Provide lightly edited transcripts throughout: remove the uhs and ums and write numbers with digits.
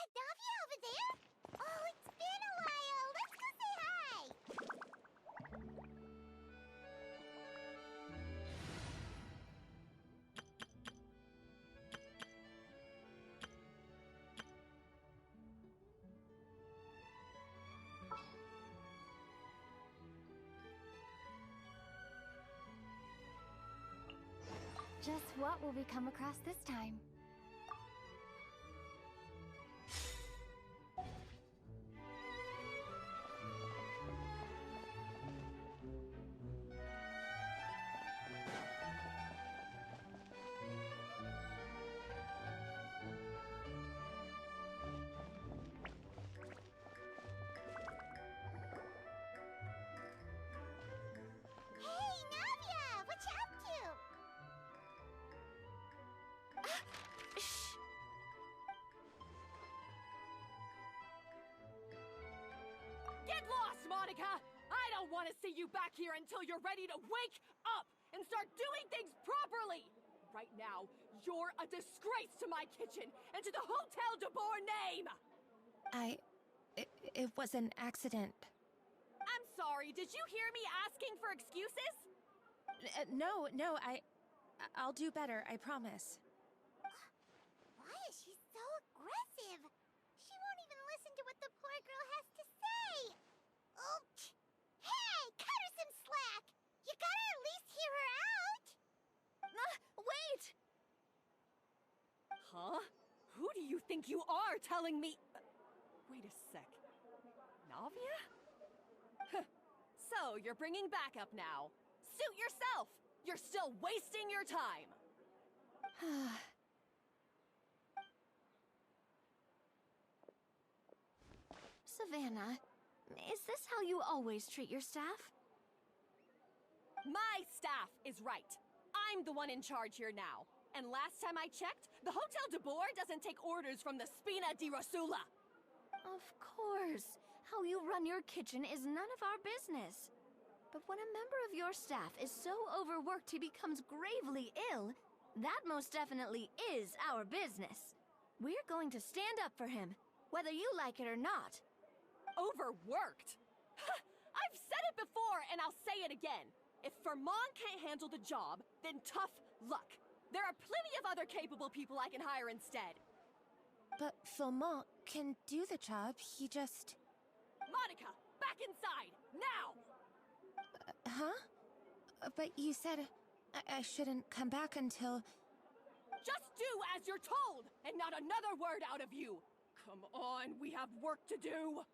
that Navia over there? Oh, it's been a while. Let's go say hi. Just what will we come across this time? Hey, Navia! What you up to? Shh! Get lost, Monica! I don't want to see you back here until you're ready to wake up and start doing things properly! Right now, you're a disgrace to my kitchen and to the Hotel de Boer name! It was an accident. I'm sorry, did you hear me asking for excuses? No, I'll do better, I promise. Why is she so aggressive? She won't even listen to what the poor girl has to say. Oh, hey, cut her some slack. You gotta at least hear her out. Wait! Huh? Who do you think you are telling me? Wait a sec. Navia? So, you're bringing backup now. Suit yourself! You're still wasting your time! Savannah, is this how you always treat your staff? My staff is right. I'm the one in charge here now. And last time I checked, the Hotel de Boer doesn't take orders from the Spina di Rosula. Of course. How you run your kitchen is none of our business. But when a member of your staff is so overworked he becomes gravely ill, that most definitely is our business. We're going to stand up for him, whether you like it or not. Overworked? I've said it before and I'll say it again. If Vermont can't handle the job, then tough luck. There are plenty of other capable people I can hire instead. But Philmont can do the job, he just... Monica, back inside, now! Huh? But you said I shouldn't come back until... Just do as you're told, and not another word out of you! Come on, we have work to do!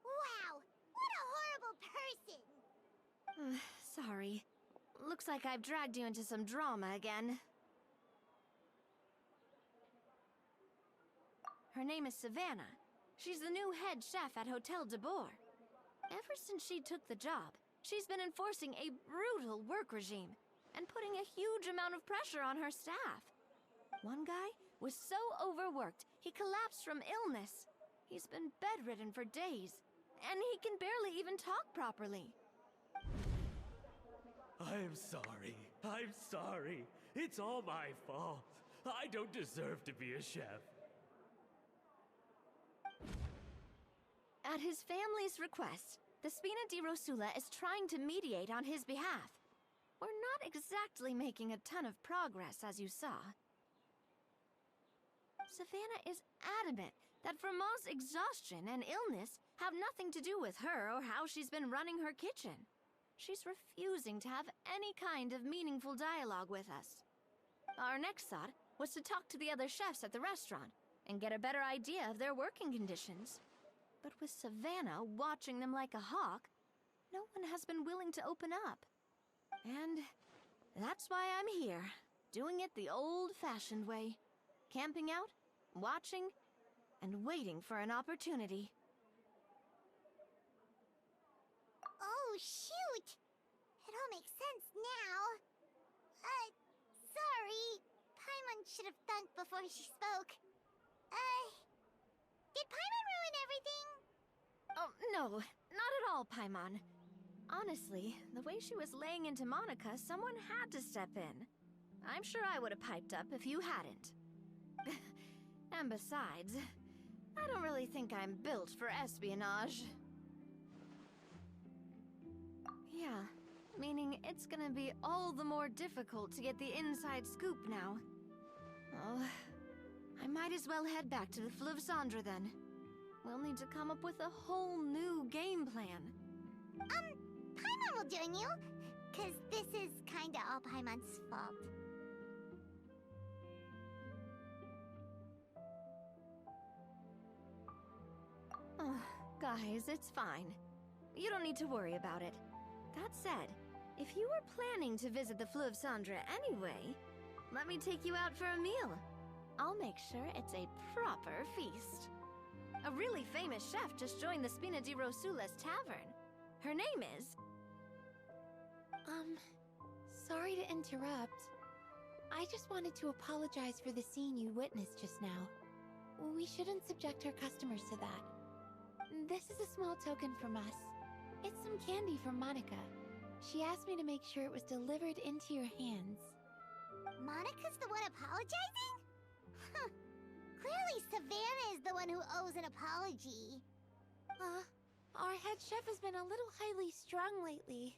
Wow, what a horrible person. Sorry. Looks like I've dragged you into some drama again. Her name is Savannah. She's the new head chef at Hotel de Boer. Ever since she took the job, she's been enforcing a brutal work regime and putting a huge amount of pressure on her staff. One guy was so overworked, he collapsed from illness. He's been bedridden for days, and he can barely even talk properly. I'm sorry. I'm sorry. It's all my fault. I don't deserve to be a chef. At his family's request, the Spina di Rosula is trying to mediate on his behalf. We're not exactly making a ton of progress, as you saw. Savannah is adamant that Vermont's exhaustion and illness have nothing to do with her or how she's been running her kitchen. She's refusing to have any kind of meaningful dialogue with us. Our next thought was to talk to the other chefs at the restaurant and get a better idea of their working conditions. But with Savannah watching them like a hawk, no one has been willing to open up. And that's why I'm here, doing it the old-fashioned way. Camping out, watching, and waiting for an opportunity. Oh, shoot. It all makes sense now. Sorry. Paimon should have thunk before she spoke. Did Paimon ruin everything? Oh, no, not at all, Paimon. Honestly, the way she was laying into Monica, someone had to step in. I'm sure I would have piped up if you hadn't. And besides, I don't really think I'm built for espionage. Yeah, meaning it's gonna be all the more difficult to get the inside scoop now. Oh, I might as well head back to the Fleuve Cendre then. We'll need to come up with a whole new game plan. Paimon will join you, 'cause this is kinda all Paimon's fault. Oh, guys, it's fine. You don't need to worry about it. That said, if you were planning to visit the Fleuve Cendre anyway, let me take you out for a meal. I'll make sure it's a proper feast. A really famous chef just joined the Spina di Rosula's tavern. Her name is... Sorry to interrupt. I just wanted to apologize for the scene you witnessed just now. We shouldn't subject our customers to that. This is a small token from us. It's some candy from Monica. She asked me to make sure it was delivered into your hands. Monica's the one apologizing? Huh. Clearly Savannah is the one who owes an apology. Our head chef has been a little highly strung lately.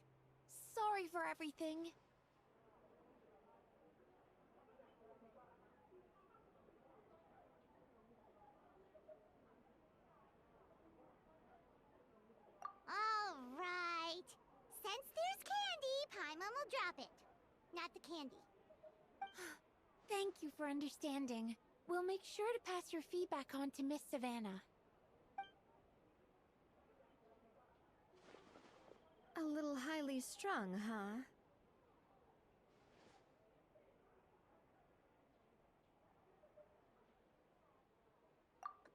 Sorry for everything. All right. Since there's candy, Paimon will drop it. Not the candy. Thank you for understanding. We'll make sure to pass your feedback on to Miss Savannah. A little highly strung, huh?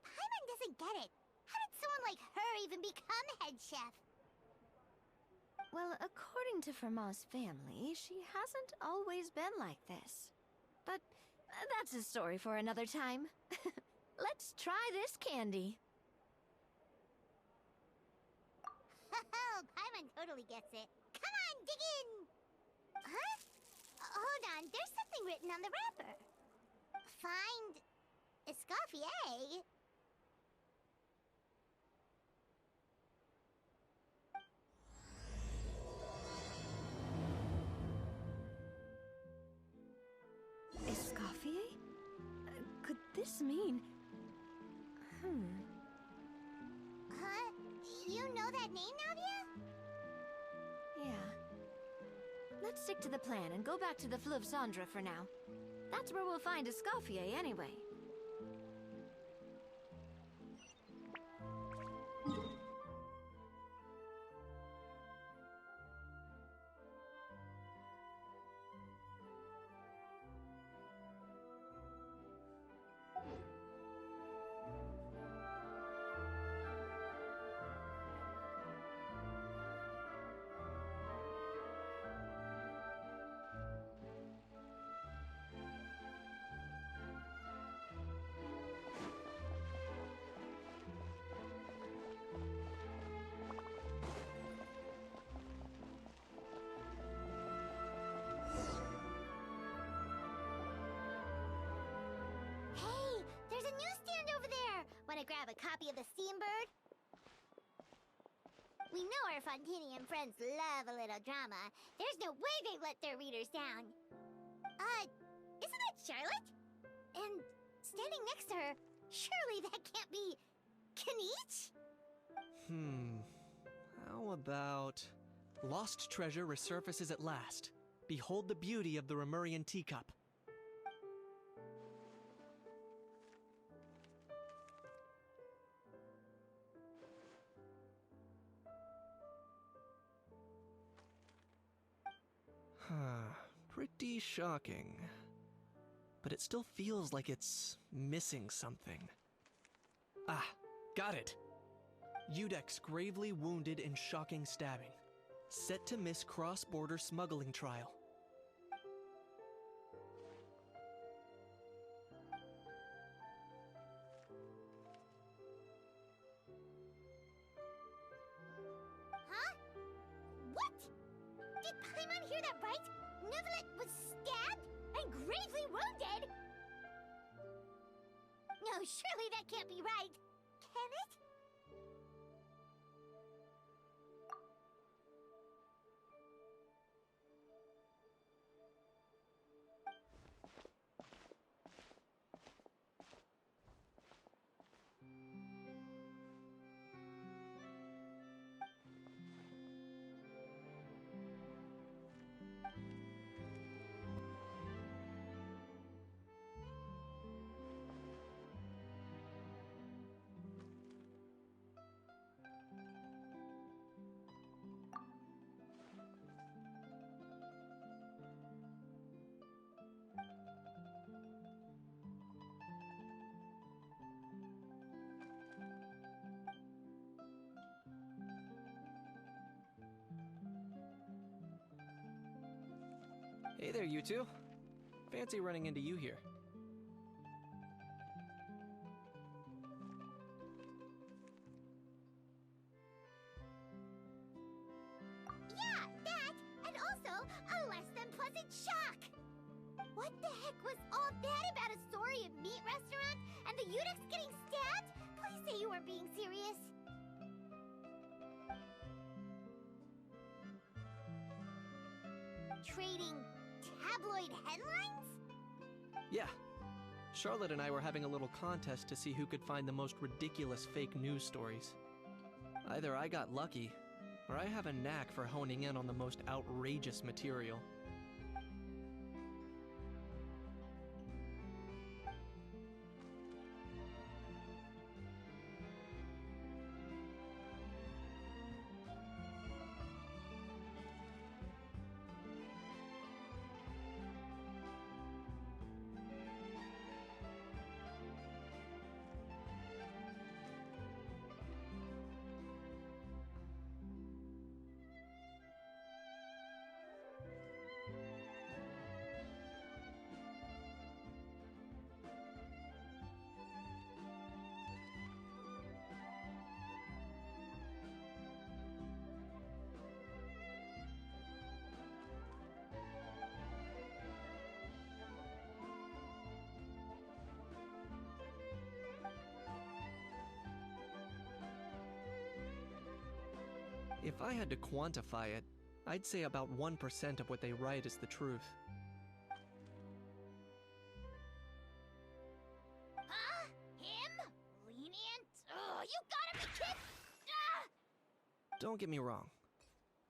Paimon doesn't get it. How did someone like her even become head chef? Well, according to Fermat's family, she hasn't always been like this. But that's a story for another time. Let's try this candy. Paimon totally gets it. Come on, dig in! Huh? Hold on, there's something written on the wrapper. Find... Escoffier? Escoffier? Could this mean... Huh? You know that name, Navia? Yeah. Let's stick to the plan and go back to the Fleuve Cendre for now. That's where we'll find Escoffier anyway. Want to grab a copy of the Steambird? We know our Fontinian friends love a little drama. There's no way they let their readers down. Isn't that Charlotte? And standing next to her, surely that can't be... Kaniche? How about... Lost treasure resurfaces at last. Behold the beauty of the Remurian teacup. Pretty shocking. But it still feels like it's missing something. Ah, got it! Udex gravely wounded in shocking stabbing. Set to miss cross-border smuggling trial. Huh? What? Did Paimon hear that right? Neuvillette was stabbed and gravely wounded? No, surely that can't be right. Can it? Hey there, you two. Fancy running into you here. Yeah, that, and also a less than pleasant shock. What the heck was all that about a story of meat restaurant and the eunuchs getting stabbed? Please say you weren't being serious. Trading tabloid headlines? Yeah. Charlotte and I were having a little contest to see who could find the most ridiculous fake news stories. Either I got lucky, or I have a knack for honing in on the most outrageous material. If I had to quantify it, I'd say about 1% of what they write is the truth. Huh? Him? Lenient? Ugh, you gotta be kidding! Ah! Don't get me wrong.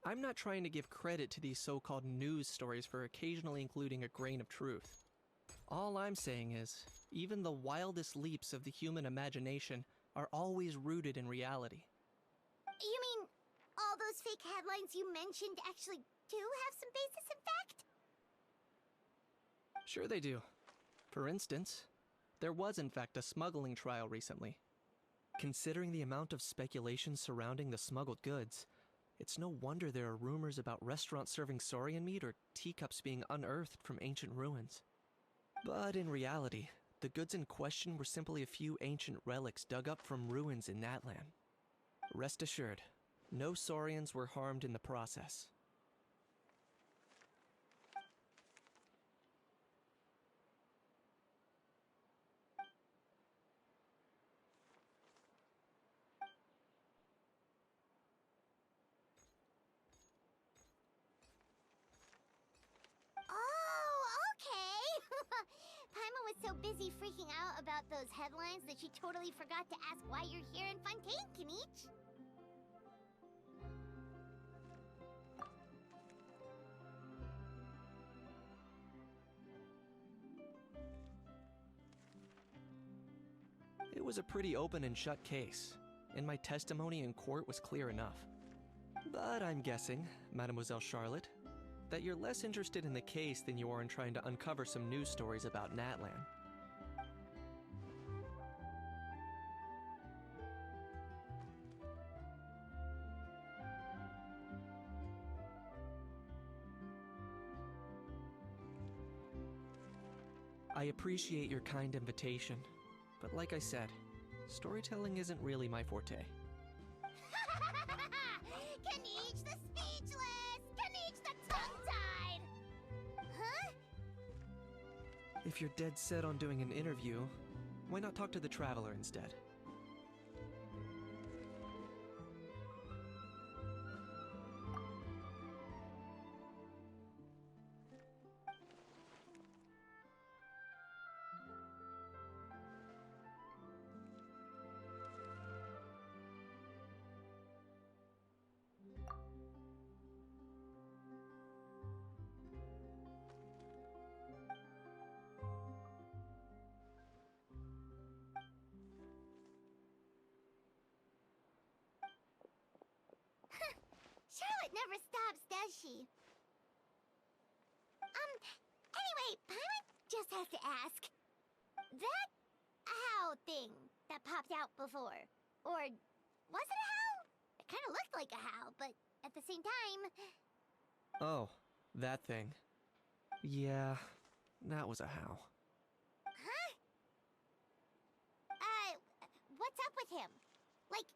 I'm not trying to give credit to these so-called news stories for occasionally including a grain of truth. All I'm saying is, even the wildest leaps of the human imagination are always rooted in reality. You mean all those fake headlines you mentioned actually do have some basis in fact? Sure they do. For instance, there was in fact a smuggling trial recently. Considering the amount of speculation surrounding the smuggled goods, it's no wonder there are rumors about restaurants serving saurian meat or teacups being unearthed from ancient ruins. But in reality, the goods in question were simply a few ancient relics dug up from ruins in Natlan. Rest assured, no saurians were harmed in the process. Oh, okay! Paimon was so busy freaking out about those headlines that she totally forgot to ask why you're here in Fontaine, Kinich. It was a pretty open and shut case, and my testimony in court was clear enough. But I'm guessing, Mademoiselle Charlotte, that you're less interested in the case than you are in trying to uncover some news stories about Natlan. I appreciate your kind invitation, but like I said, storytelling isn't really my forte. Kinich the speechless! Kinich the tongue-tied! Huh? If you're dead set on doing an interview, why not talk to the Traveler instead? Charlotte never stops, does she? Anyway, Paimon just has to ask. That owl thing that popped out before, or was it a howl? It kind of looked like a howl, but at the same time... Oh, that thing. Yeah, that was a howl. Huh? What's up with him? Like,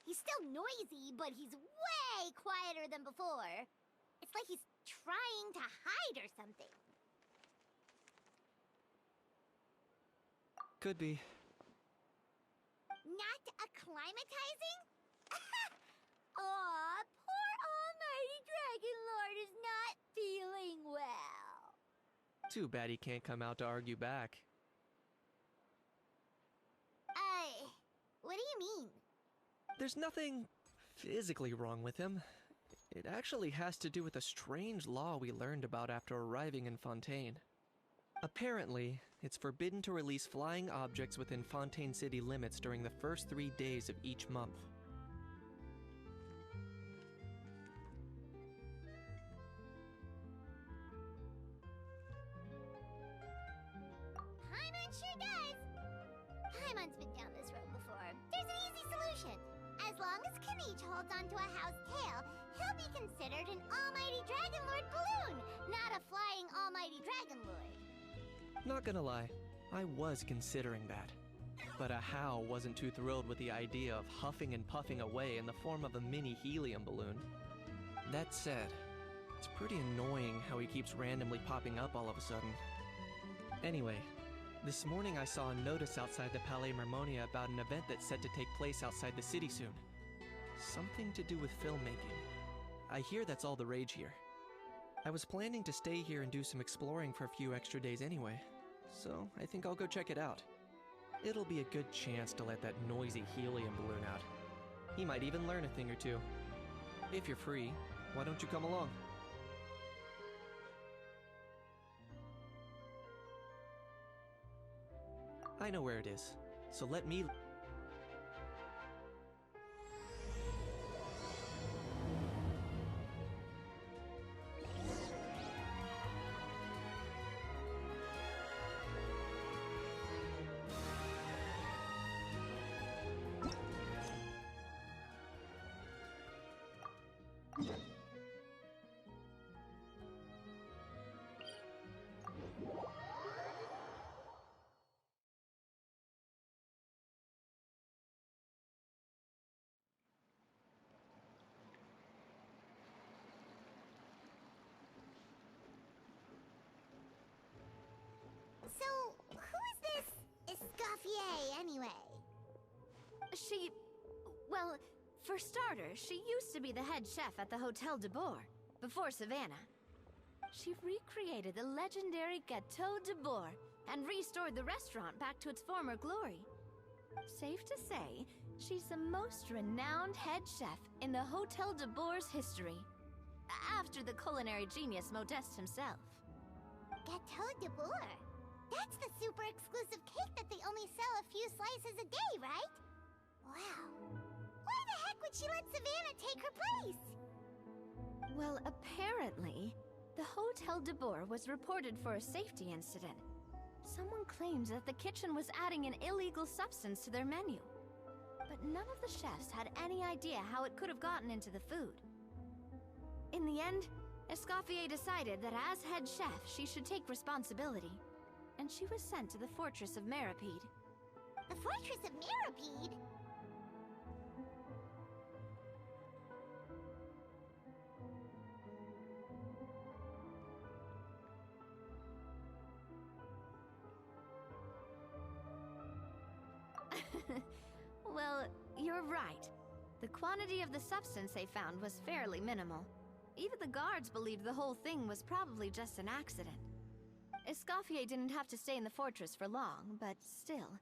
he's still noisy, but he's way quieter than before. It's like he's trying to hide or something. Could be. Not acclimatizing? Aw, poor Almighty Dragon Lord is not feeling well. Too bad he can't come out to argue back. What do you mean? There's nothing physically wrong with him. It actually has to do with a strange law we learned about after arriving in Fontaine. Apparently, it's forbidden to release flying objects within Fontaine City limits during the first 3 days of each month. Paimon sure does. Paimon's been down this road before. There's an easy solution. As long as Kaniche holds onto a house tail, he'll be considered an Almighty Dragon Lord balloon, not a flying Almighty Dragon Lord. Not gonna lie, I was considering that. But Ahau wasn't too thrilled with the idea of huffing and puffing away in the form of a mini helium balloon. That said, it's pretty annoying how he keeps randomly popping up all of a sudden. Anyway, this morning I saw a notice outside the Palais Mermonia about an event that's set to take place outside the city soon. Something to do with filmmaking. I hear that's all the rage here. I was planning to stay here and do some exploring for a few extra days anyway, so I think I'll go check it out. It'll be a good chance to let that noisy helium balloon out. He might even learn a thing or two. If you're free, why don't you come along? I know where it is, so let me... So, who is this Escoffier, anyway? Well, for starters, she used to be the head chef at the Hotel de Bourg, before Savannah. She recreated the legendary Gâteau de Bourg and restored the restaurant back to its former glory. Safe to say, she's the most renowned head chef in the Hotel de Bourg's history, after the culinary genius Modeste himself. Gâteau de Bourg? That's the super exclusive cake that they only sell a few slices a day, right? Wow. Why the heck would she let Savannah take her place? Well, apparently, the Hotel de Bourg was reported for a safety incident. Someone claims that the kitchen was adding an illegal substance to their menu. But none of the chefs had any idea how it could have gotten into the food. In the end, Escoffier decided that as head chef, she should take responsibility. And she was sent to the Fortress of Meripede. The Fortress of Meripede? were right. The quantity of the substance they found was fairly minimal. Even the guards believed the whole thing was probably just an accident. Escoffier didn't have to stay in the fortress for long, but still,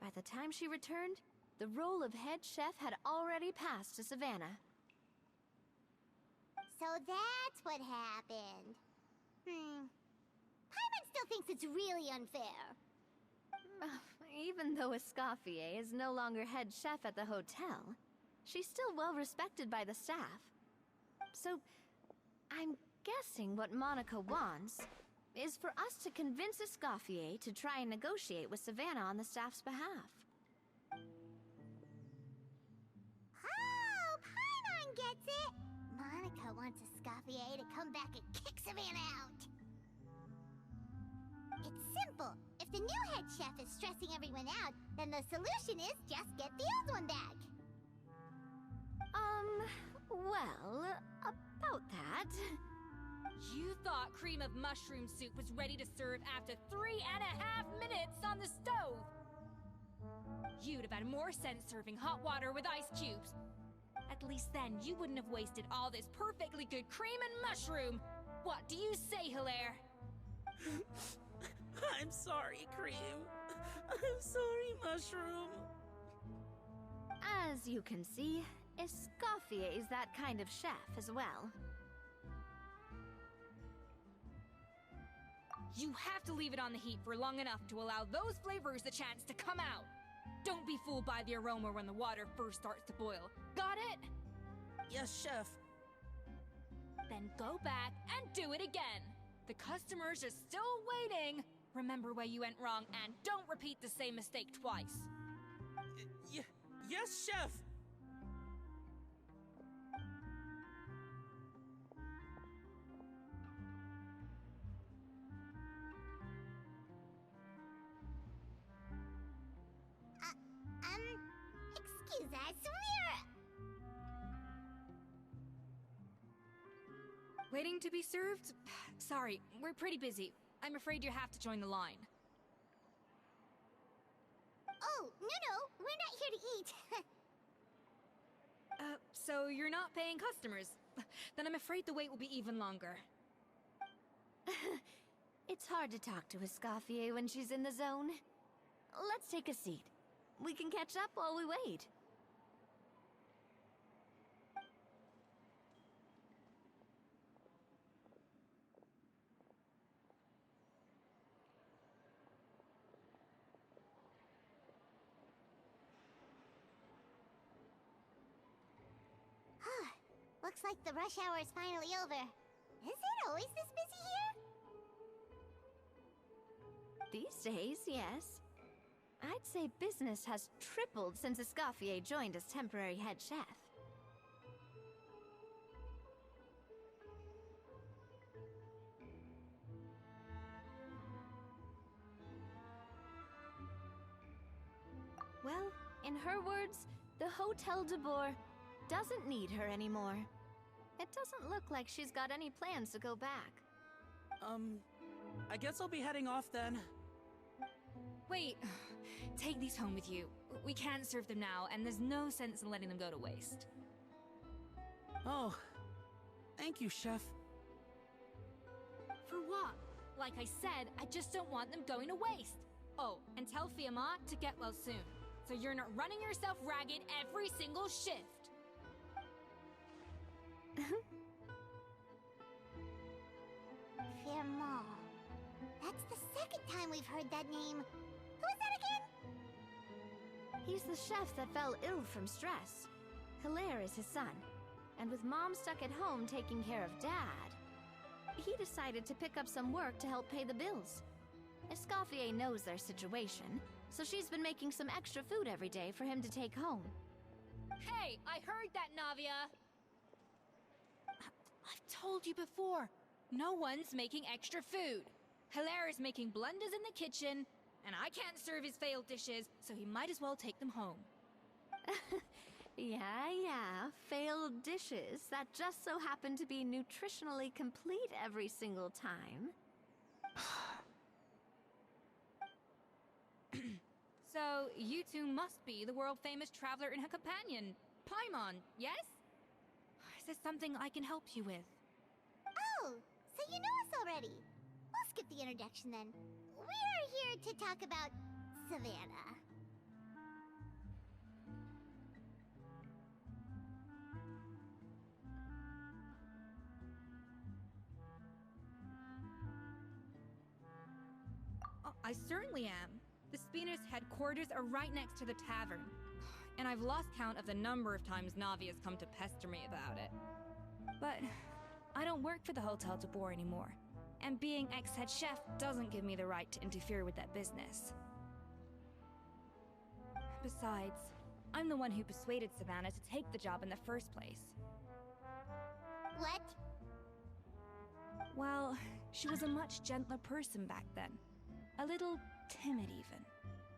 by the time she returned, the role of head chef had already passed to Savannah. So that's what happened. Paimon still thinks it's really unfair. Even though Escoffier is no longer head chef at the hotel, she's still well respected by the staff. So, I'm guessing what Monica wants is for us to convince Escoffier to try and negotiate with Savannah on the staff's behalf. Oh, Paimon gets it! Monica wants Escoffier to come back and kick Savannah out. It's simple. If the new head chef is stressing everyone out, then the solution is just get the old one back. Well, about that... You thought cream of mushroom soup was ready to serve after 3.5 minutes on the stove! You'd have had more sense serving hot water with ice cubes. At least then you wouldn't have wasted all this perfectly good cream and mushroom! What do you say, Hilaire? I'm sorry, Cream. I'm sorry, Mushroom. As you can see, Escoffier is that kind of chef as well. You have to leave it on the heat for long enough to allow those flavors the chance to come out. Don't be fooled by the aroma when the water first starts to boil. Got it? Yes, Chef. Then go back and do it again. The customers are still waiting. Remember where you went wrong and don't repeat the same mistake twice. Yes, Chef. Excuse us, Waiting to be served? Sorry, we're pretty busy. I'm afraid you have to join the line. Oh, no, we're not here to eat. So you're not paying customers? Then I'm afraid the wait will be even longer. It's hard to talk to Escoffier when she's in the zone. Let's take a seat. We can catch up while we wait. Looks like the rush hour is finally over. Is it always this busy here? These days, yes. I'd say business has tripled since Escoffier joined as temporary head chef. Well, in her words, the Hotel de Boer doesn't need her anymore. It doesn't look like she's got any plans to go back. I guess I'll be heading off then. Wait, take these home with you. We can't serve them now, and there's no sense in letting them go to waste. Oh, thank you, Chef. For what? Like I said, I just don't want them going to waste. Oh, and tell Fiamma to get well soon, so you're not running yourself ragged every single shift. Fiamma. That's the second time we've heard that name. Who is that again? He's the chef that fell ill from stress. Hilaire is his son, and with Mom stuck at home taking care of Dad, he decided to pick up some work to help pay the bills. Escoffier knows their situation, so she's been making some extra food every day for him to take home. Hey, I heard that, Navia! I've told you before, no one's making extra food. Hilaire is making blunders in the kitchen, and I can't serve his failed dishes, so he might as well take them home. Yeah, failed dishes that just so happen to be nutritionally complete every single time. So, you two must be the world-famous traveler and her companion, Paimon, yes? Is there something I can help you with? Oh, so you know us already. We'll skip the introduction then. We're here to talk about Savannah. Oh, I certainly am. The Spina's headquarters are right next to the tavern. And I've lost count of the number of times Navi has come to pester me about it. But I don't work for the Hotel de Boer anymore. And being ex-head chef doesn't give me the right to interfere with that business. Besides, I'm the one who persuaded Savannah to take the job in the first place. What? Well, she was a much gentler person back then. A little timid even.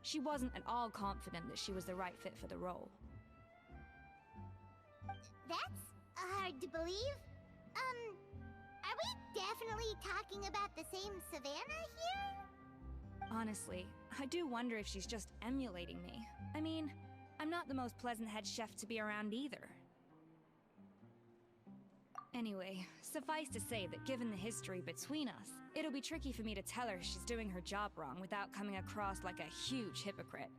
She wasn't at all confident that she was the right fit for the role. That's hard to believe. Are we definitely talking about the same Savannah here? Honestly, I do wonder if she's just emulating me. I mean, I'm not the most pleasant head chef to be around either. Anyway, suffice to say that given the history between us, it'll be tricky for me to tell her she's doing her job wrong without coming across like a huge hypocrite.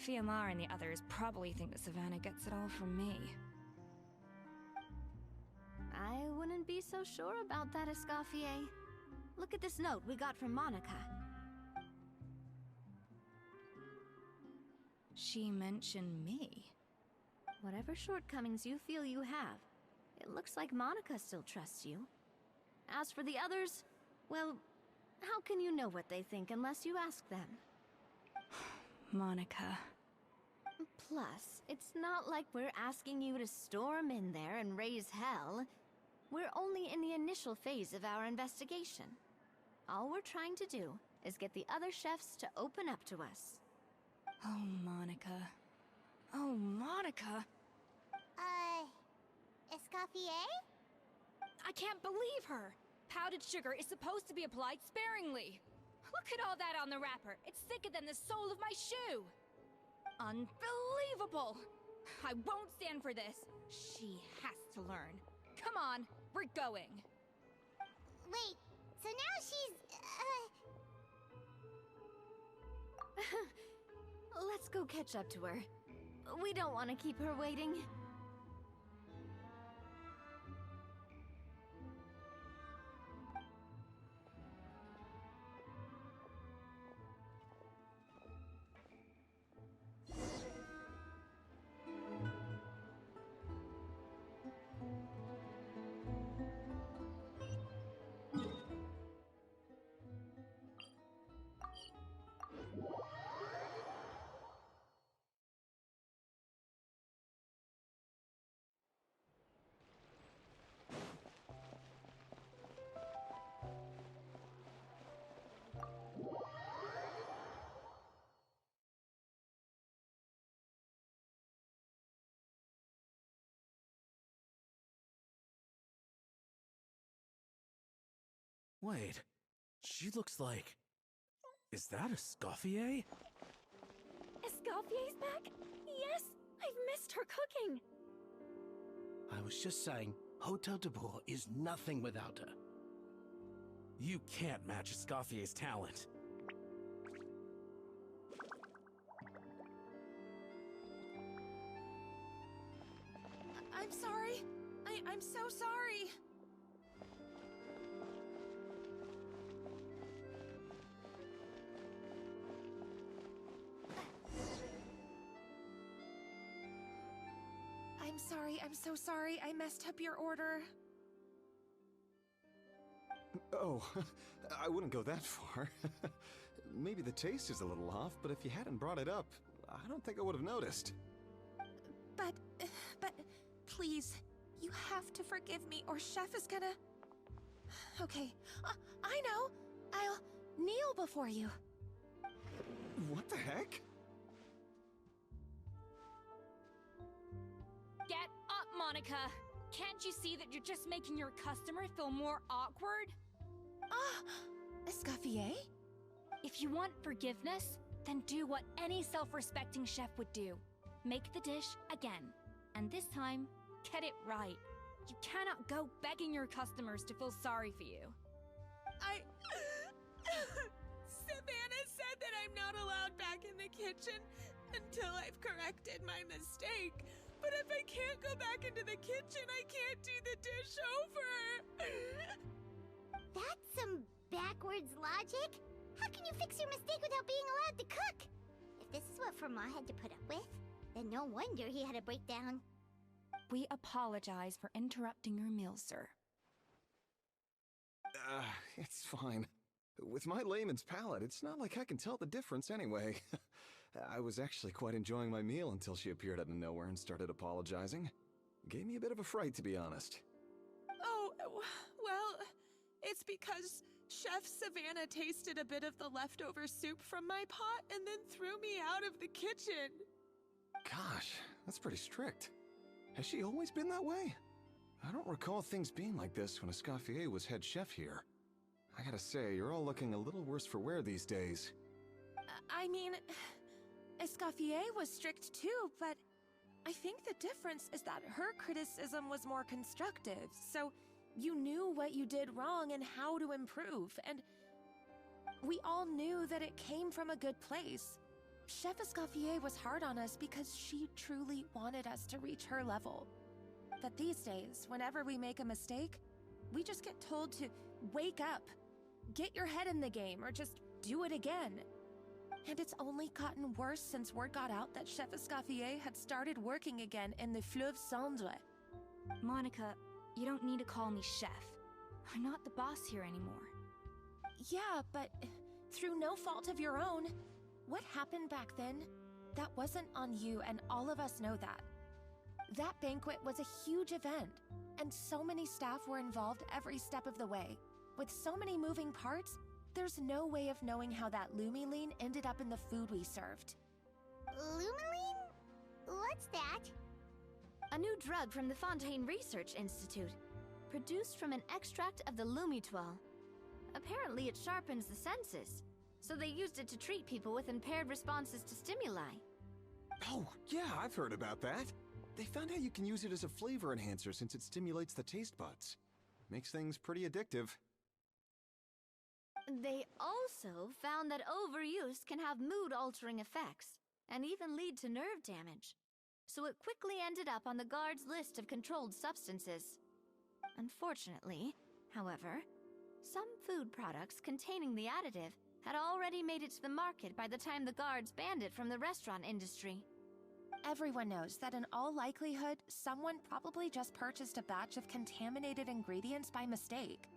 Fiamar and the others probably think that Savannah gets it all from me. I wouldn't be so sure about that, Escoffier. Look at this note we got from Monica. She mentioned me. Whatever shortcomings you feel you have, it looks like Monica still trusts you. As for the others, well, how can you know what they think unless you ask them? Monica. Plus, it's not like we're asking you to storm in there and raise hell. We're only in the initial phase of our investigation. All we're trying to do is get the other chefs to open up to us. Oh, Monica. Oh, Monica! Escoffier? I can't believe her! Powdered sugar is supposed to be applied sparingly. Look at all that on the wrapper. It's thicker than the sole of my shoe. Unbelievable! I won't stand for this. She has to learn. Come on, we're going. Wait, so now she's, Let's go catch up to her. We don't want to keep her waiting. Wait, she looks like... Is that Escoffier? Escoffier's back? Yes! I've missed her cooking! I was just saying, Hotel de Boer is nothing without her. You can't match Escoffier's talent. I'm sorry. I'm so sorry. I'm sorry. I'm so sorry. I messed up your order. Oh, I wouldn't go that far. Maybe the taste is a little off, but if you hadn't brought it up, I don't think I would have noticed. But please, you have to forgive me or Chef is gonna... Okay, I know. I'll kneel before you. What the heck? Get up, Monica! Can't you see that you're just making your customer feel more awkward? Escoffier? If you want forgiveness, Then do what any self-respecting chef would do. Make the dish again. And this time, get it right. You cannot go begging your customers to feel sorry for you. Savannah said that I'm not allowed back in the kitchen until I've corrected my mistake. But if I can't go back into the kitchen, I can't do the dish over. That's some backwards logic. How can you fix your mistake without being allowed to cook? If this is what Fermat had to put up with, then no wonder he had a breakdown. We apologize for interrupting your meal, sir. It's fine. With my layman's palate, it's not like I can tell the difference anyway. I was actually quite enjoying my meal until she appeared out of nowhere and started apologizing. Gave me a bit of a fright, to be honest. Oh, well, it's because Chef Savannah tasted a bit of the leftover soup from my pot and then threw me out of the kitchen. Gosh, that's pretty strict. Has she always been that way? I don't recall things being like this when Escoffier was head chef here. I gotta say, you're all looking a little worse for wear these days. I mean, Escoffier was strict too, but I think the difference is that her criticism was more constructive, so you knew what you did wrong and how to improve, and we all knew that it came from a good place. Chef Escoffier was hard on us because she truly wanted us to reach her level. But these days, whenever we make a mistake, we just get told to wake up, get your head in the game, or just do it again. And it's only gotten worse since word got out that Chef Escoffier had started working again in the Fleuve Cendre. Monica, you don't need to call me chef. I'm not the boss here anymore. Yeah, but through no fault of your own. What happened back then, that wasn't on you, and all of us know that. That banquet was a huge event, and so many staff were involved every step of the way. With so many moving parts, there's no way of knowing how that Lumiline ended up in the food we served. Lumiline? What's that? A new drug from the Fontaine Research Institute, produced from an extract of the Lumitoile. Apparently it sharpens the senses, so they used it to treat people with impaired responses to stimuli. Oh, yeah, I've heard about that. They found out you can use it as a flavor enhancer since it stimulates the taste buds. Makes things pretty addictive. They also found that overuse can have mood-altering effects, and even lead to nerve damage. So it quickly ended up on the guard's list of controlled substances. Unfortunately, however, some food products containing the additive had already made it to the market by the time the guards banned it from the restaurant industry. Everyone knows that in all likelihood, someone probably just purchased a batch of contaminated ingredients by mistake.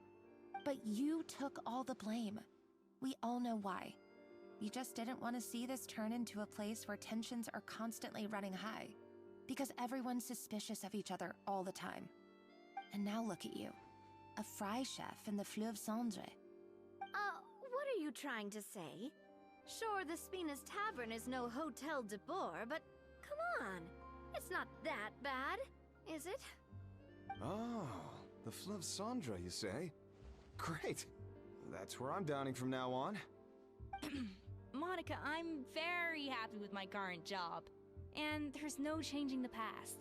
But you took all the blame. We all know why. You just didn't want to see this turn into a place where tensions are constantly running high. Because everyone's suspicious of each other all the time. And now look at you. A fry chef in the Fleuve Cendre. What are you trying to say? Sure, the Spina's Tavern is no Hotel de Boer, but come on. It's not that bad, is it? Oh, the Fleuve Cendre, you say? Great. That's where I'm dining from now on. Monica, I'm very happy with my current job. And there's no changing the past.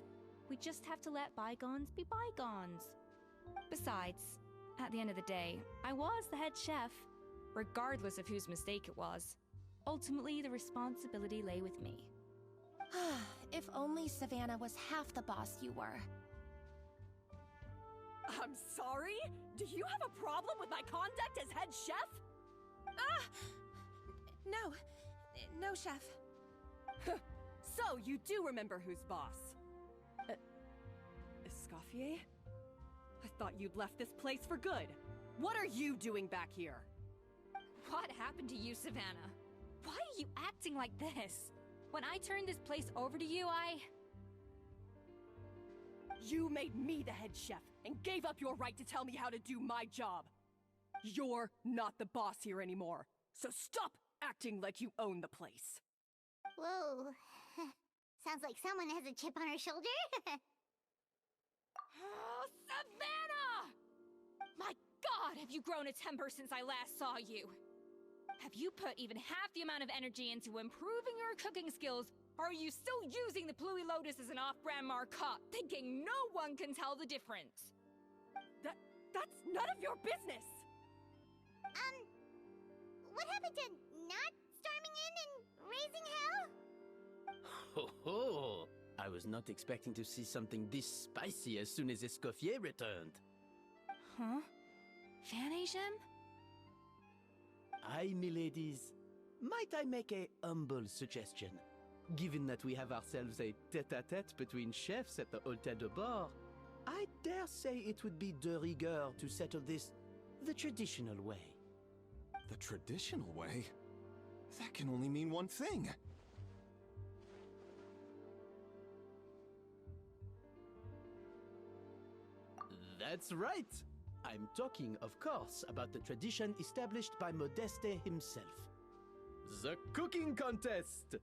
We just have to let bygones be bygones. Besides, at the end of the day, I was the head chef, regardless of whose mistake it was. Ultimately, the responsibility lay with me. If only Savannah was half the boss you were. I'm sorry? Do you have a problem with my conduct as head chef? No, chef. So, you do remember who's boss? Escoffier? I thought you'd left this place for good. What are you doing back here? What happened to you, Savannah? Why are you acting like this? When I turned this place over to you, You made me the head chef and gave up your right to tell me how to do my job. You're not the boss here anymore, so stop acting like you own the place. Whoa. Sounds like someone has a chip on her shoulder. Oh, Savannah! My God, have you grown a temper since I last saw you? Have you put even half the amount of energy into improving your cooking skills, or are you still using the Pluie Lotus as an off-brand marcotte, thinking no one can tell the difference? That's none of your business! What happened to not storming in and raising hell? Ho ho! I was not expecting to see something this spicy as soon as Escoffier returned. Huh? Fan Asian? Aye, miladies. Might I make a humble suggestion? Given that we have ourselves a tete-a-tete between chefs at the Hôtel de Bord, I dare say it would be de rigueur to settle this the traditional way. The traditional way? That can only mean one thing. That's right! I'm talking, of course, about the tradition established by Modeste himself. The cooking contest!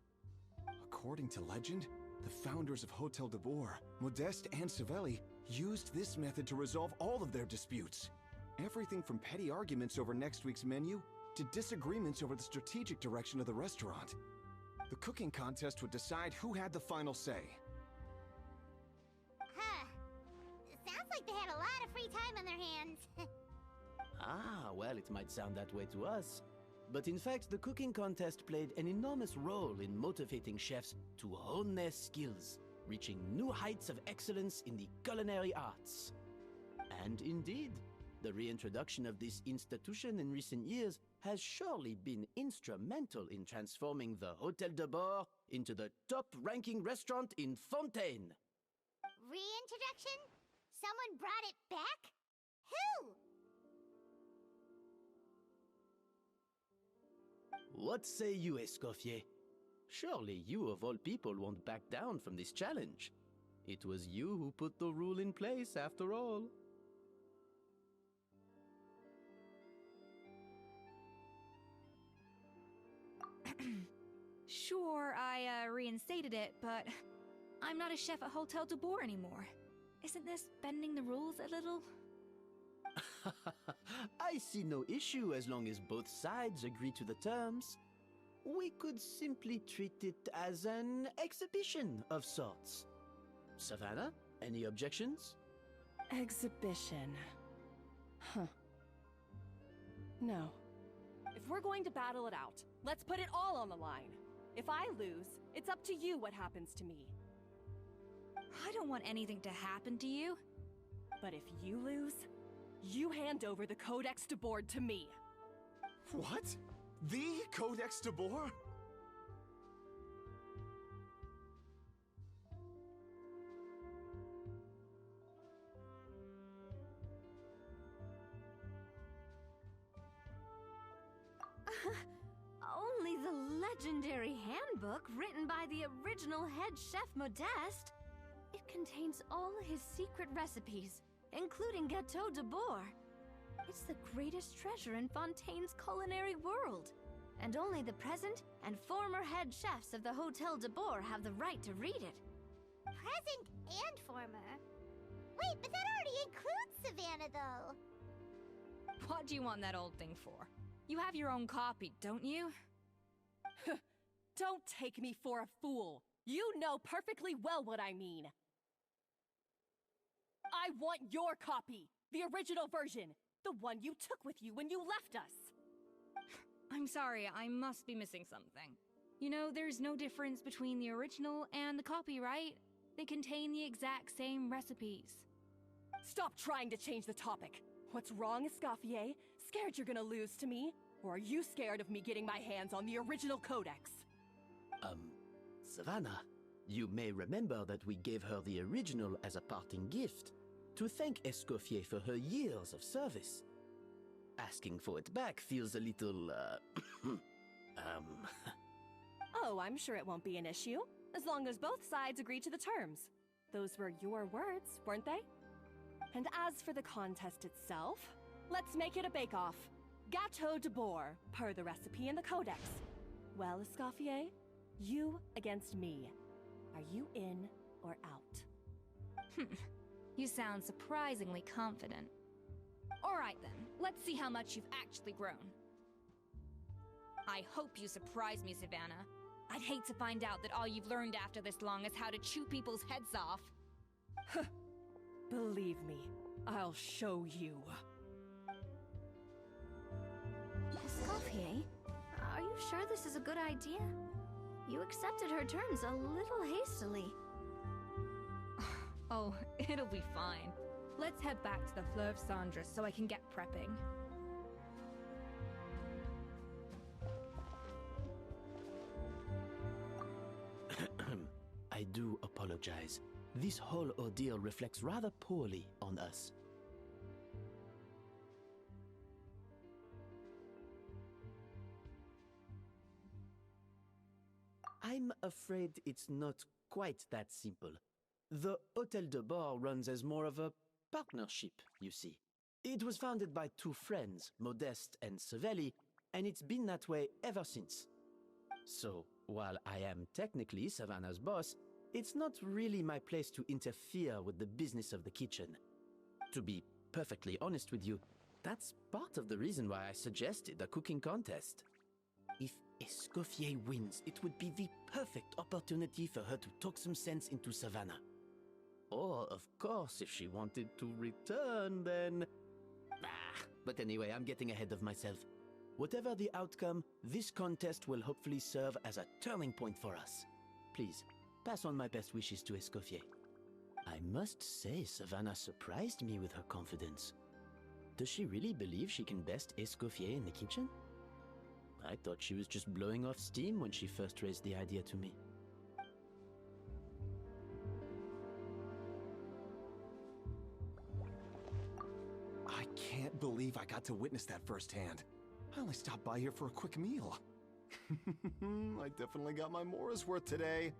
According to legend, the founders of Hôtel de Bord, Modeste and Savelli, used this method to resolve all of their disputes. Everything from petty arguments over next week's menu to disagreements over the strategic direction of the restaurant. The cooking contest would decide who had the final say. Huh. Sounds like they had a lot of free time on their hands. Ah, well, it might sound that way to us. But in fact, the cooking contest played an enormous role in motivating chefs to hone their skills, reaching new heights of excellence in the culinary arts. And indeed, the reintroduction of this institution in recent years has surely been instrumental in transforming the Hôtel de Bord into the top-ranking restaurant in Fontaine. Reintroduction? Someone brought it back? Who? What say you, Escoffier? Surely you of all people won't back down from this challenge. It was you who put the rule in place, after all. Sure, I reinstated it, but I'm not a chef at Hôtel de Bord anymore. Isn't this bending the rules a little? I see no issue as long as both sides agree to the terms. We could simply treat it as an exhibition of sorts. Savannah, any objections? Exhibition. Huh. No. If we're going to battle it out, let's put it all on the line. If I lose, it's up to you what happens to me. I don't want anything to happen to you. But if you lose, you hand over the Codex de Bord to me. What? The Codex de Bord? Only the legendary handbook written by the original head chef Modeste. It contains all his secret recipes, including Gâteau de Bord. It's the greatest treasure in Fontaine's culinary world, and only the present and former head chefs of the Hôtel de Bord have the right to read it. Present and former? Wait, but that already includes Savannah, though. What do you want that old thing for? You have your own copy, don't you? Don't take me for a fool. You know perfectly well what I mean. I want your copy, the original version, the one you took with you when you left us. I'm sorry, I must be missing something. You know, there's no difference between the original and the copy, right? They contain the exact same recipes. Stop trying to change the topic. What's wrong, Escoffier? Scared you're gonna lose to me? Or are you scared of me getting my hands on the original Codex? Savannah, you may remember that we gave her the original as a parting gift, to thank Escoffier for her years of service. Asking for it back feels a little, Oh, I'm sure it won't be an issue, as long as both sides agree to the terms. Those were your words, weren't they? And as for the contest itself, let's make it a bake-off. Gâteau de Bord, per the recipe in the Codex. Well, Escoffier, you against me. Are you in or out? You sound surprisingly confident. Alright then, let's see how much you've actually grown. I hope you surprise me, Savannah. I'd hate to find out that all you've learned after this long is how to chew people's heads off. Believe me, I'll show you. Escoffier, are you sure this is a good idea? You accepted her terms a little hastily. Oh, it'll be fine. Let's head back to the Fleur of Cendres so I can get prepping. I do apologize. This whole ordeal reflects rather poorly on us. I'm afraid it's not quite that simple. The Hôtel de Bord runs as more of a partnership, you see. It was founded by two friends, Modeste and Savelli, and it's been that way ever since. So, while I am technically Savannah's boss, it's not really my place to interfere with the business of the kitchen. To be perfectly honest with you, that's part of the reason why I suggested a cooking contest. If Escoffier wins, it would be the perfect opportunity for her to talk some sense into Savannah. Or, of course, if she wanted to return, then... but anyway, I'm getting ahead of myself. Whatever the outcome, this contest will hopefully serve as a turning point for us. Please, pass on my best wishes to Escoffier. I must say, Savannah surprised me with her confidence. Does she really believe she can best Escoffier in the kitchen? I thought she was just blowing off steam when she first raised the idea to me. I can't believe I got to witness that firsthand. I only stopped by here for a quick meal. I definitely got my Mora's worth today.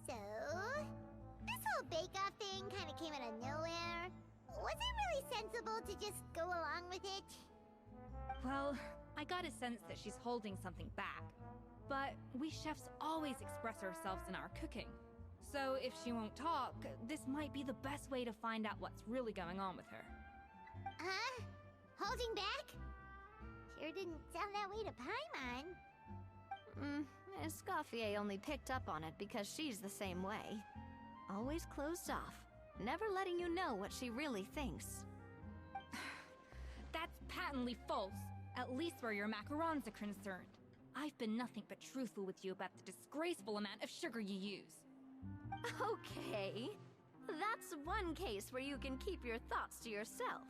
So, this whole bake-off thing kind of came out of nowhere. Was it really sensible to just go along with it? Well, I got a sense that she's holding something back. But we chefs always express ourselves in our cooking. So if she won't talk, this might be the best way to find out what's really going on with her. Huh? Holding back? Sure didn't sound that way to Paimon. Escoffier only picked up on it because she's the same way. Always closed off, never letting you know what she really thinks. That's patently false, at least where your macarons are concerned. I've been nothing but truthful with you about the disgraceful amount of sugar you use. Okay, that's one case where you can keep your thoughts to yourself.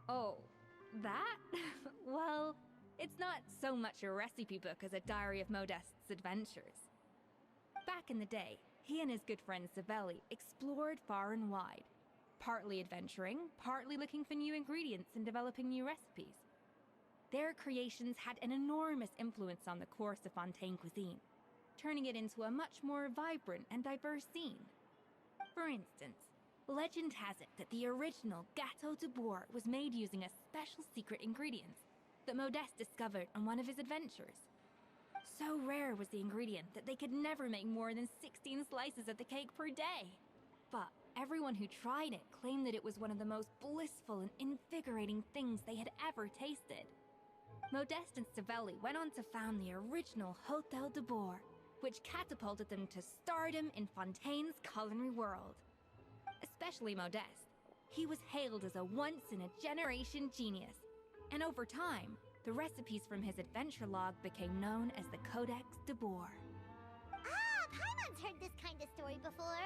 Oh, that? Well, it's not so much a recipe book as a diary of Modeste's adventures. Back in the day, he and his good friend Savelli explored far and wide, partly adventuring, partly looking for new ingredients and developing new recipes. Their creations had an enormous influence on the course of Fontaine cuisine. turning it into a much more vibrant and diverse scene. For instance, legend has it that the original Gâteau de Bourg was made using a special secret ingredient that Modeste discovered on one of his adventures. So rare was the ingredient that they could never make more than 16 slices of the cake per day. But everyone who tried it claimed that it was one of the most blissful and invigorating things they had ever tasted. Modeste and Savelli went on to found the original Hôtel de Bourg, which catapulted them to stardom in Fontaine's culinary world. Especially Modeste. He was hailed as a once-in-a-generation genius, and over time, the recipes from his adventure log became known as the Codex de Bourg. Ah, Paimon's heard this kind of story before.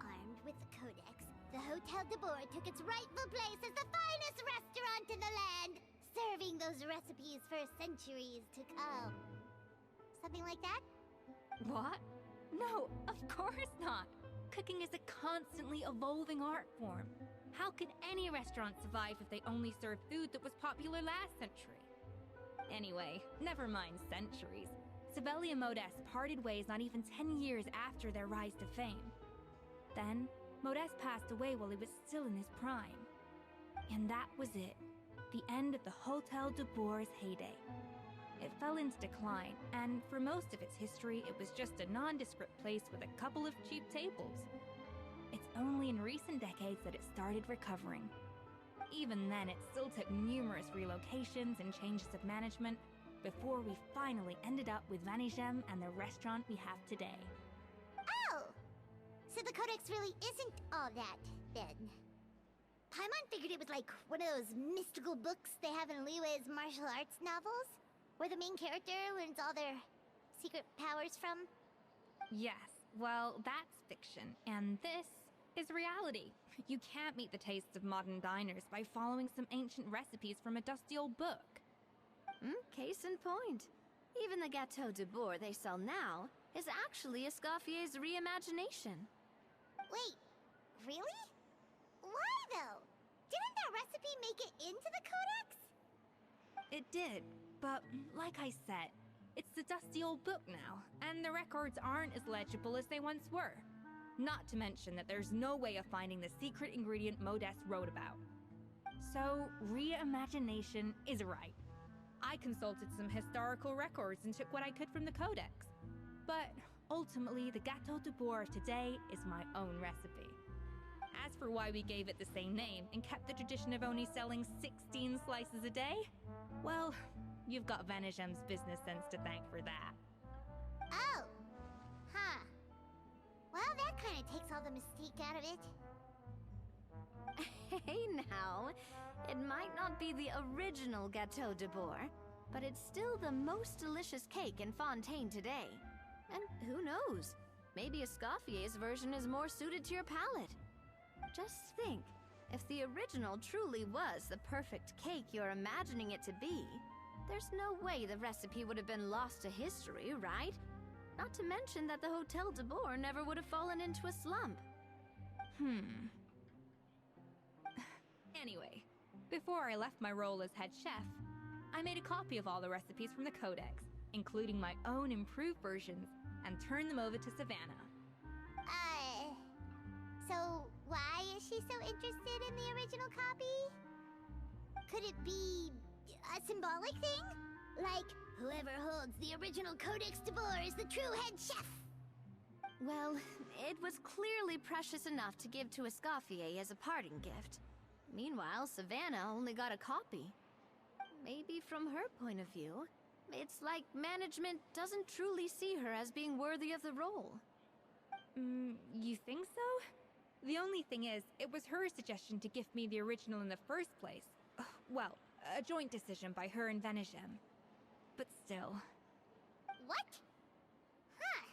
Armed with the Codex, the Hôtel de Bourg took its rightful place as the finest restaurant in the land, serving those recipes for centuries to come. Something like that? What? No, of course not. Cooking is a constantly evolving art form. How could any restaurant survive if they only served food that was popular last century? Anyway, never mind centuries. Savelli and Modeste parted ways not even 10 years after their rise to fame. Then, Modeste passed away while he was still in his prime. And that was it. The end of the Hôtel de Bourg's heyday. It fell into decline, and for most of its history, it was just a nondescript place with a couple of cheap tables. It's only in recent decades that it started recovering. Even then, it still took numerous relocations and changes of management before we finally ended up with Vanigem and the restaurant we have today. Oh! So the Codex really isn't all that, then. Paimon figured it was like one of those mystical books they have in Liwei's martial arts novels, where the main character learns all their secret powers from. Yes, well, that's fiction, and this is reality. You can't meet the tastes of modern diners by following some ancient recipes from a dusty old book. Case in point. Even the Gâteau de Bourg they sell now is actually Escoffier's reimagination. Wait, really? Why, though? Didn't that recipe make it into the Codex? It did, but like I said, it's the dusty old book now, and the records aren't as legible as they once were. Not to mention that there's no way of finding the secret ingredient Modeste wrote about. So, reimagination is right. I consulted some historical records and took what I could from the Codex. But ultimately, the Gâteau de Bourg today is my own recipe. As for why we gave it the same name and kept the tradition of only selling 16 slices a day, well, you've got Vanigem's business sense to thank for that. Oh. Huh. Well, that kind of takes all the mystique out of it. Hey now, it might not be the original Gâteau de Bourg, but it's still the most delicious cake in Fontaine today. And who knows, maybe Escoffier's version is more suited to your palate. Just think, if the original truly was the perfect cake you're imagining it to be, there's no way the recipe would have been lost to history, right? Not to mention that the Hôtel de Bourg never would have fallen into a slump. Anyway, before I left my role as head chef, I made a copy of all the recipes from the Codex, including my own improved versions, and turned them over to Savannah. So why is she so interested in the original copy? Could it be a symbolic thing? Like, whoever holds the original Codex de Bourg is the true head chef? Well, it was clearly precious enough to give to Escoffier as a parting gift. Meanwhile, Savannah only got a copy. Maybe from her point of view, it's like management doesn't truly see her as being worthy of the role. You think so? The only thing is, it was her suggestion to gift me the original in the first place. Well, a joint decision by her and Vanigem. But still. What? Huh.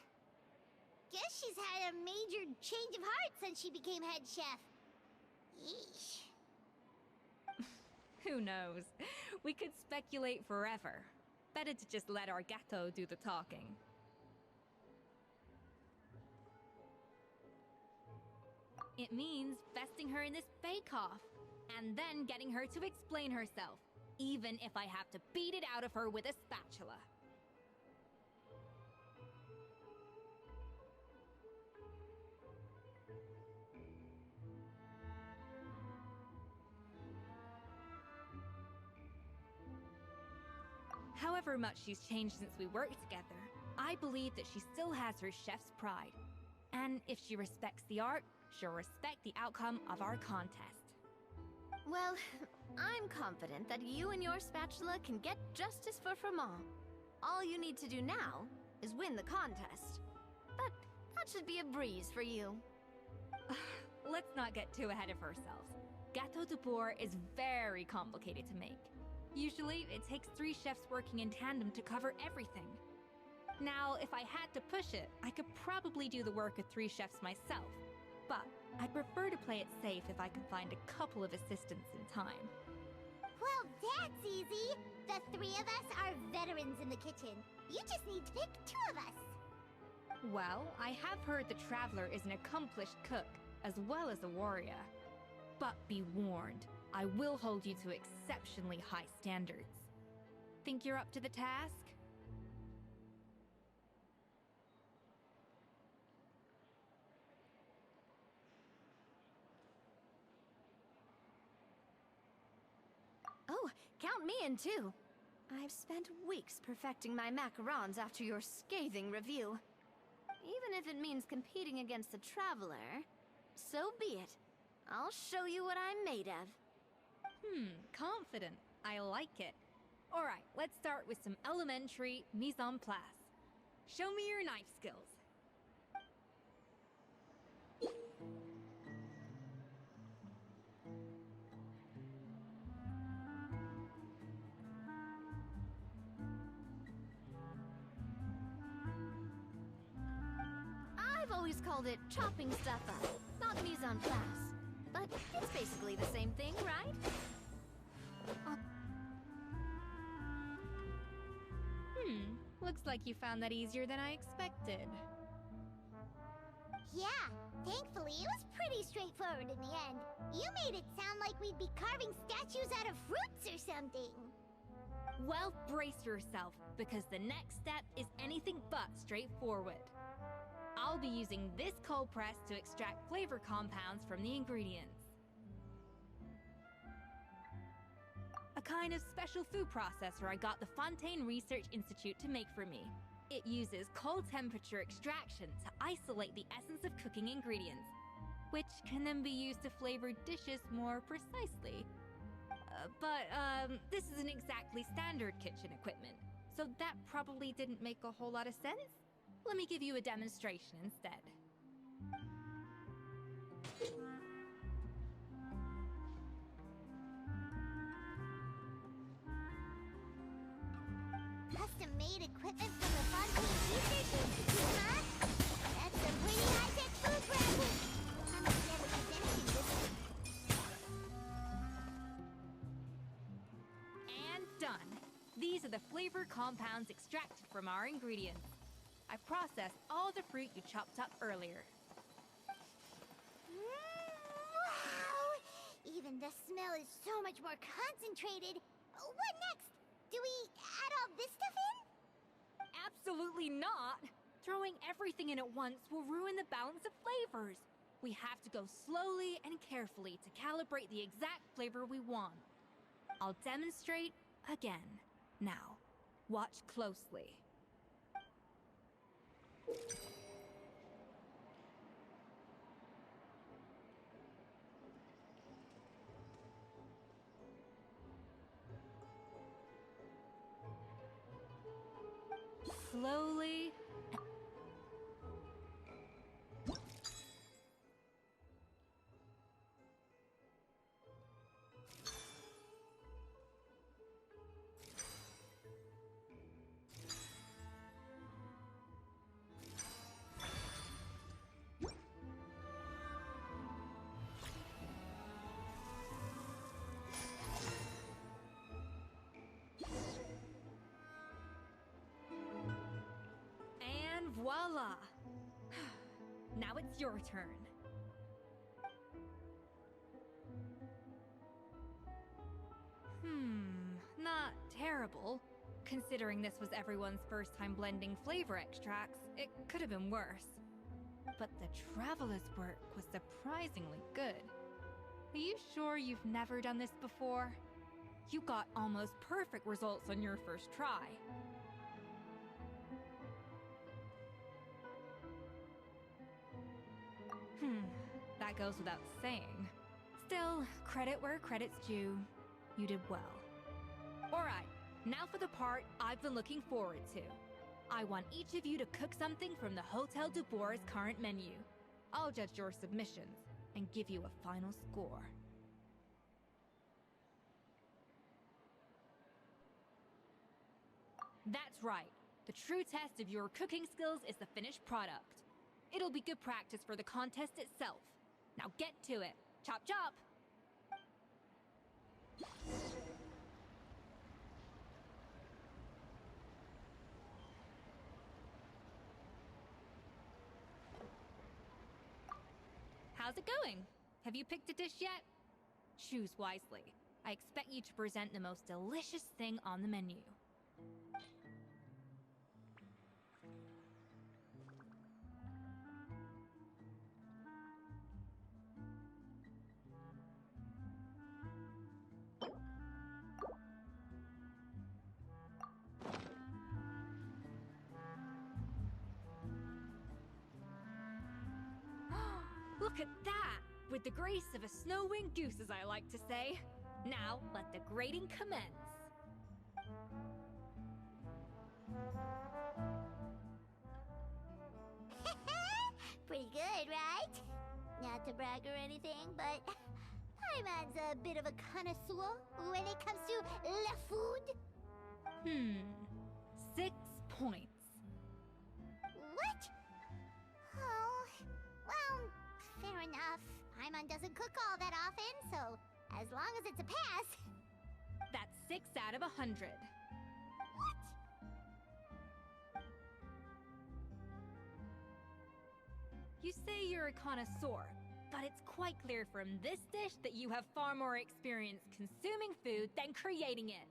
Guess she's had a major change of heart since she became head chef. Yeesh. Who knows? We could speculate forever. Better to just let our gâteau do the talking. It means besting her in this bake-off, and then getting her to explain herself, even if I have to beat it out of her with a spatula. However much she's changed since we worked together, I believe that she still has her chef's pride. And if she respects the art, she'll respect the outcome of our contest. Well, I'm confident that you and your spatula can get justice for Froment. All you need to do now is win the contest. But that should be a breeze for you. Let's not get too ahead of ourselves. Gâteau de Bourg is very complicated to make. Usually, it takes 3 chefs working in tandem to cover everything. Now, if I had to push it, I could probably do the work of 3 chefs myself. But I'd prefer to play it safe if I could find a couple of assistants in time. Well, that's easy. The 3 of us are veterans in the kitchen. You just need to pick 2 of us. Well, I have heard the Traveler is an accomplished cook, as well as a warrior. But be warned, I will hold you to exceptionally high standards. Think you're up to the task? Oh, count me in too. I've spent weeks perfecting my macarons after your scathing review. Even if it means competing against the Traveler, so be it. I'll show you what I'm made of. Confident. I like it. Alright, let's start with some elementary mise en place. Show me your knife skills. I've always called it chopping stuff up, not mise en place. But it's basically the same thing, right? Looks like you found that easier than I expected. Yeah, thankfully it was pretty straightforward in the end. You made it sound like we'd be carving statues out of fruits or something. Well, brace yourself, because the next step is anything but straightforward. I'll be using this cold press to extract flavor compounds from the ingredients. A kind of special food processor I got the Fontaine Research Institute to make for me. It uses cold temperature extraction to isolate the essence of cooking ingredients, which can then be used to flavor dishes more precisely. But this isn't exactly standard kitchen equipment, so that probably didn't make a whole lot of sense. Let me give you a demonstration instead. Custom-made equipment from the Fontaine Research Institute, huh? That's some pretty high-tech food practice. I'm never used anything this way. And done. These are the flavor compounds extracted from our ingredients. I processed all the fruit you chopped up earlier. Wow! Even the smell is so much more concentrated. What next? Do we add all this stuff in? Absolutely not! Throwing everything in at once will ruin the balance of flavors. We have to go slowly and carefully to calibrate the exact flavor we want. I'll demonstrate again. Now, watch closely. Slowly. Voila! Now it's your turn. Not terrible. Considering this was everyone's first time blending flavor extracts, it could have been worse. But the Traveler's work was surprisingly good. Are you sure you've never done this before? You got almost perfect results on your first try. That goes without saying. Still, credit where credit's due. You did well. Alright, now for the part I've been looking forward to. I want each of you to cook something from the Hotel du Bois' current menu. I'll judge your submissions and give you a final score. That's right. The true test of your cooking skills is the finished product. It'll be good practice for the contest itself. Now get to it. Chop chop! How's it going? Have you picked a dish yet? Choose wisely. I expect you to present the most delicious thing on the menu. Look at that! With the grace of a snow-winged goose, as I like to say. Now, let the grating commence. Pretty good, right? Not to brag or anything, but Paimon's a bit of a connoisseur when it comes to la food. 6 points. What? Oh, well, fair enough. Paimon doesn't cook all that often, so as long as it's a pass. That's 6 out of 100. What? You say you're a connoisseur, but it's quite clear from this dish that you have far more experience consuming food than creating it.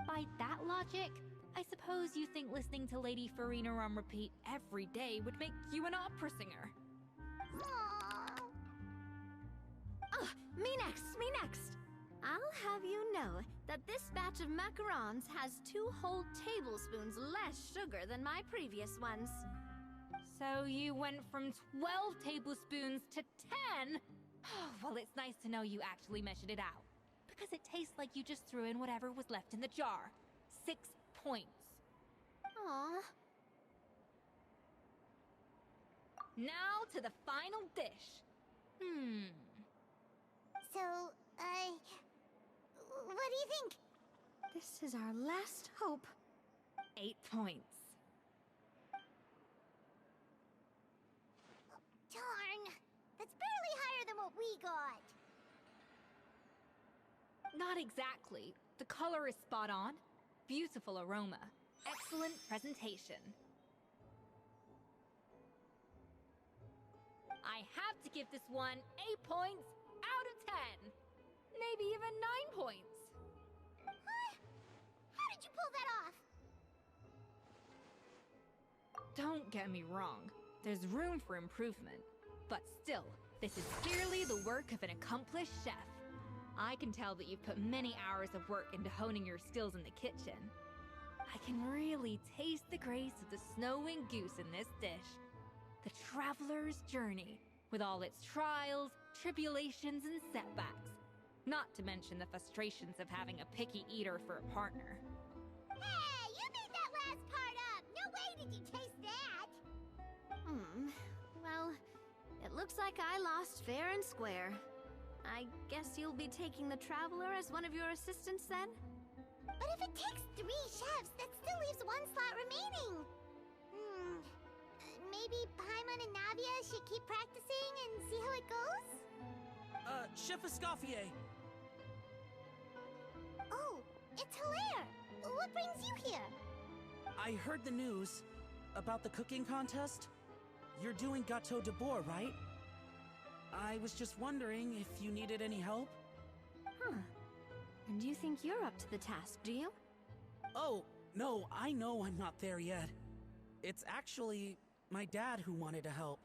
By that logic, I suppose you think listening to Lady Farina on repeat every day would make you an opera singer. Aww. Oh, me next, me next! I'll have you know that this batch of macarons has 2 whole tablespoons less sugar than my previous ones. So you went from 12 tablespoons to 10? Well, it's nice to know you actually measured it out. Because it tastes like you just threw in whatever was left in the jar. 6 points. Aw. Now to the final dish. So, what do you think? This is our last hope. 8 points. Darn, that's barely higher than what we got. Not exactly. The color is spot on. Beautiful aroma. Excellent presentation. I have to give this one 8 points out of 10. Maybe even 9 points. Huh? How did you pull that off? Don't get me wrong. There's room for improvement. But still, this is clearly the work of an accomplished chef. I can tell that you've put many hours of work into honing your skills in the kitchen. I can really taste the grace of the snow-winged goose in this dish. The traveler's journey, with all its trials, tribulations, and setbacks. Not to mention the frustrations of having a picky eater for a partner. Hey, you made that last part up! No way did you taste that! Well, it looks like I lost fair and square. I guess you'll be taking the Traveler as one of your assistants then? But if it takes 3 chefs, that still leaves 1 slot remaining. Maybe Paimon and Navia should keep practicing and see how it goes? Chef Escoffier! Oh, it's Hilaire! What brings you here? I heard the news about the cooking contest. You're doing Gâteau de Bois, right? I was just wondering if you needed any help? Huh. And you think you're up to the task, do you? Oh, no, I know I'm not there yet. It's actually my dad who wanted to help.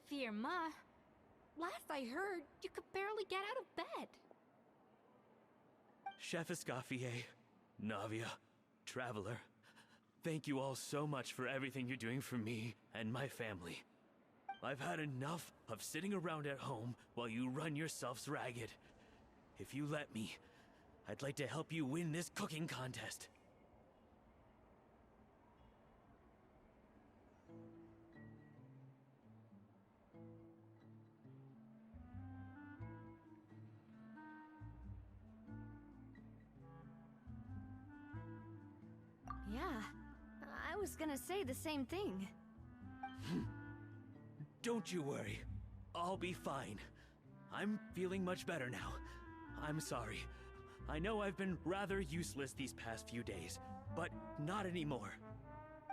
Firma? Last I heard, you could barely get out of bed. Chef Escoffier, Navia, Traveler, thank you all so much for everything you're doing for me and my family. I've had enough of sitting around at home while you run yourselves ragged. If you let me, I'd like to help you win this cooking contest. Yeah, I was gonna say the same thing. Don't you worry. I'll be fine. I'm feeling much better now. I'm sorry. I know I've been rather useless these past few days, but not anymore.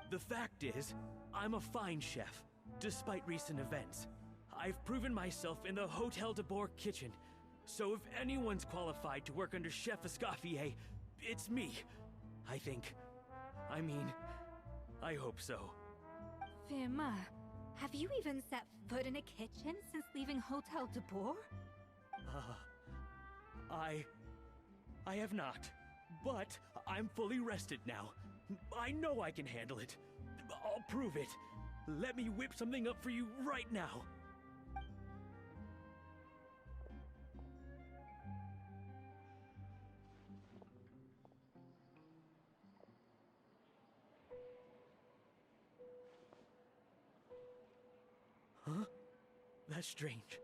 The fact is, I'm a fine chef, despite recent events. I've proven myself in the Hotel de Bourg kitchen, so if anyone's qualified to work under Chef Escoffier, it's me. I think. I mean, I hope so. Firma, have you even set foot in a kitchen since leaving Hotel de Bourg? I have not, but I'm fully rested now. I know I can handle it. I'll prove it. Let me whip something up for you right now. Huh? That's strange.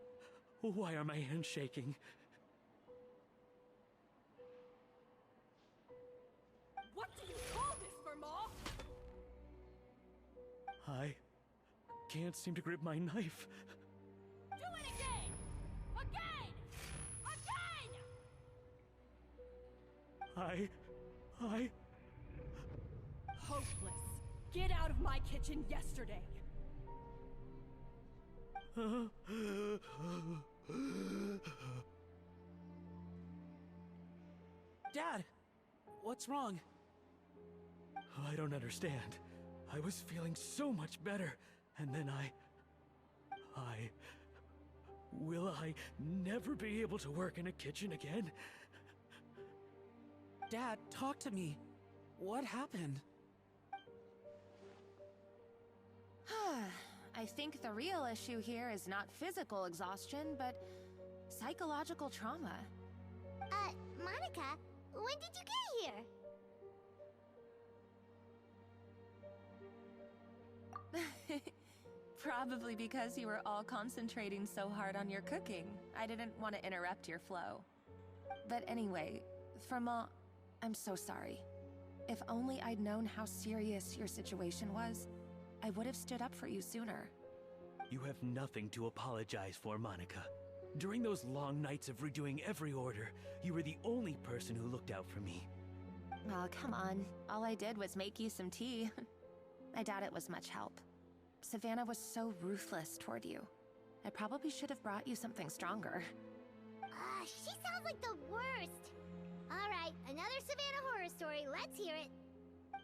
Why are my hands shaking? What do you call this, Firma? I can't seem to grip my knife. Do it again! Again! Again! I... Hopeless. Get out of my kitchen yesterday. Dad, what's wrong? I don't understand. I was feeling so much better, and then Will I never be able to work in a kitchen again? Dad, talk to me. What happened? I think the real issue here is not physical exhaustion, but psychological trauma. Monica, when did you get here? Probably because you were all concentrating so hard on your cooking. I didn't want to interrupt your flow. But anyway, Firma, I'm so sorry. If only I'd known how serious your situation was, I would have stood up for you sooner. You have nothing to apologize for, Monica. During those long nights of redoing every order, you were the only person who looked out for me. Oh, come on. All I did was make you some tea. I doubt it was much help. Savannah was so ruthless toward you. I probably should have brought you something stronger. She sounds like the worst. All right, another Savannah horror story. Let's hear it.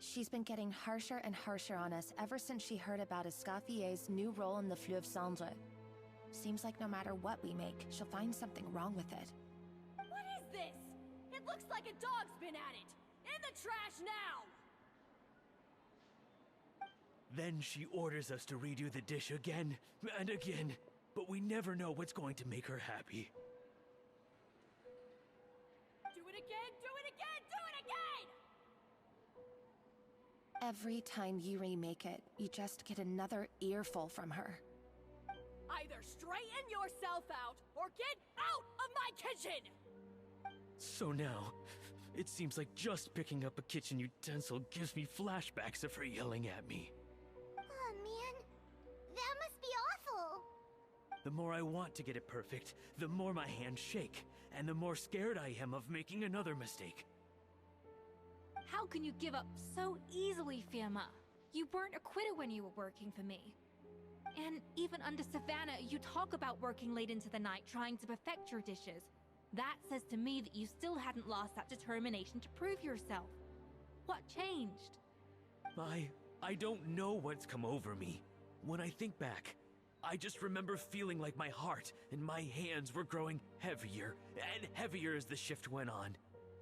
She's been getting harsher and harsher on us ever since she heard about Escoffier's new role in the Fleuve Cendre. Seems like no matter what we make, she'll find something wrong with it. What is this? It looks like a dog's been at it. In the trash now! Then she orders us to redo the dish again and again, but we never know what's going to make her happy. Do it again, do it again, do it again! Every time you remake it, you just get another earful from her. Either straighten yourself out, or get out of my kitchen! So now, it seems like just picking up a kitchen utensil gives me flashbacks of her yelling at me. Oh, man. That must be awful. The more I want to get it perfect, the more my hands shake, and the more scared I am of making another mistake. How can you give up so easily, Firma? You weren't a quitter when you were working for me. And even under Savannah, you talk about working late into the night trying to perfect your dishes. That says to me that you still hadn't lost that determination to prove yourself. What changed? I don't know what's come over me. When I think back, I just remember feeling like my heart and my hands were growing heavier and heavier as the shift went on.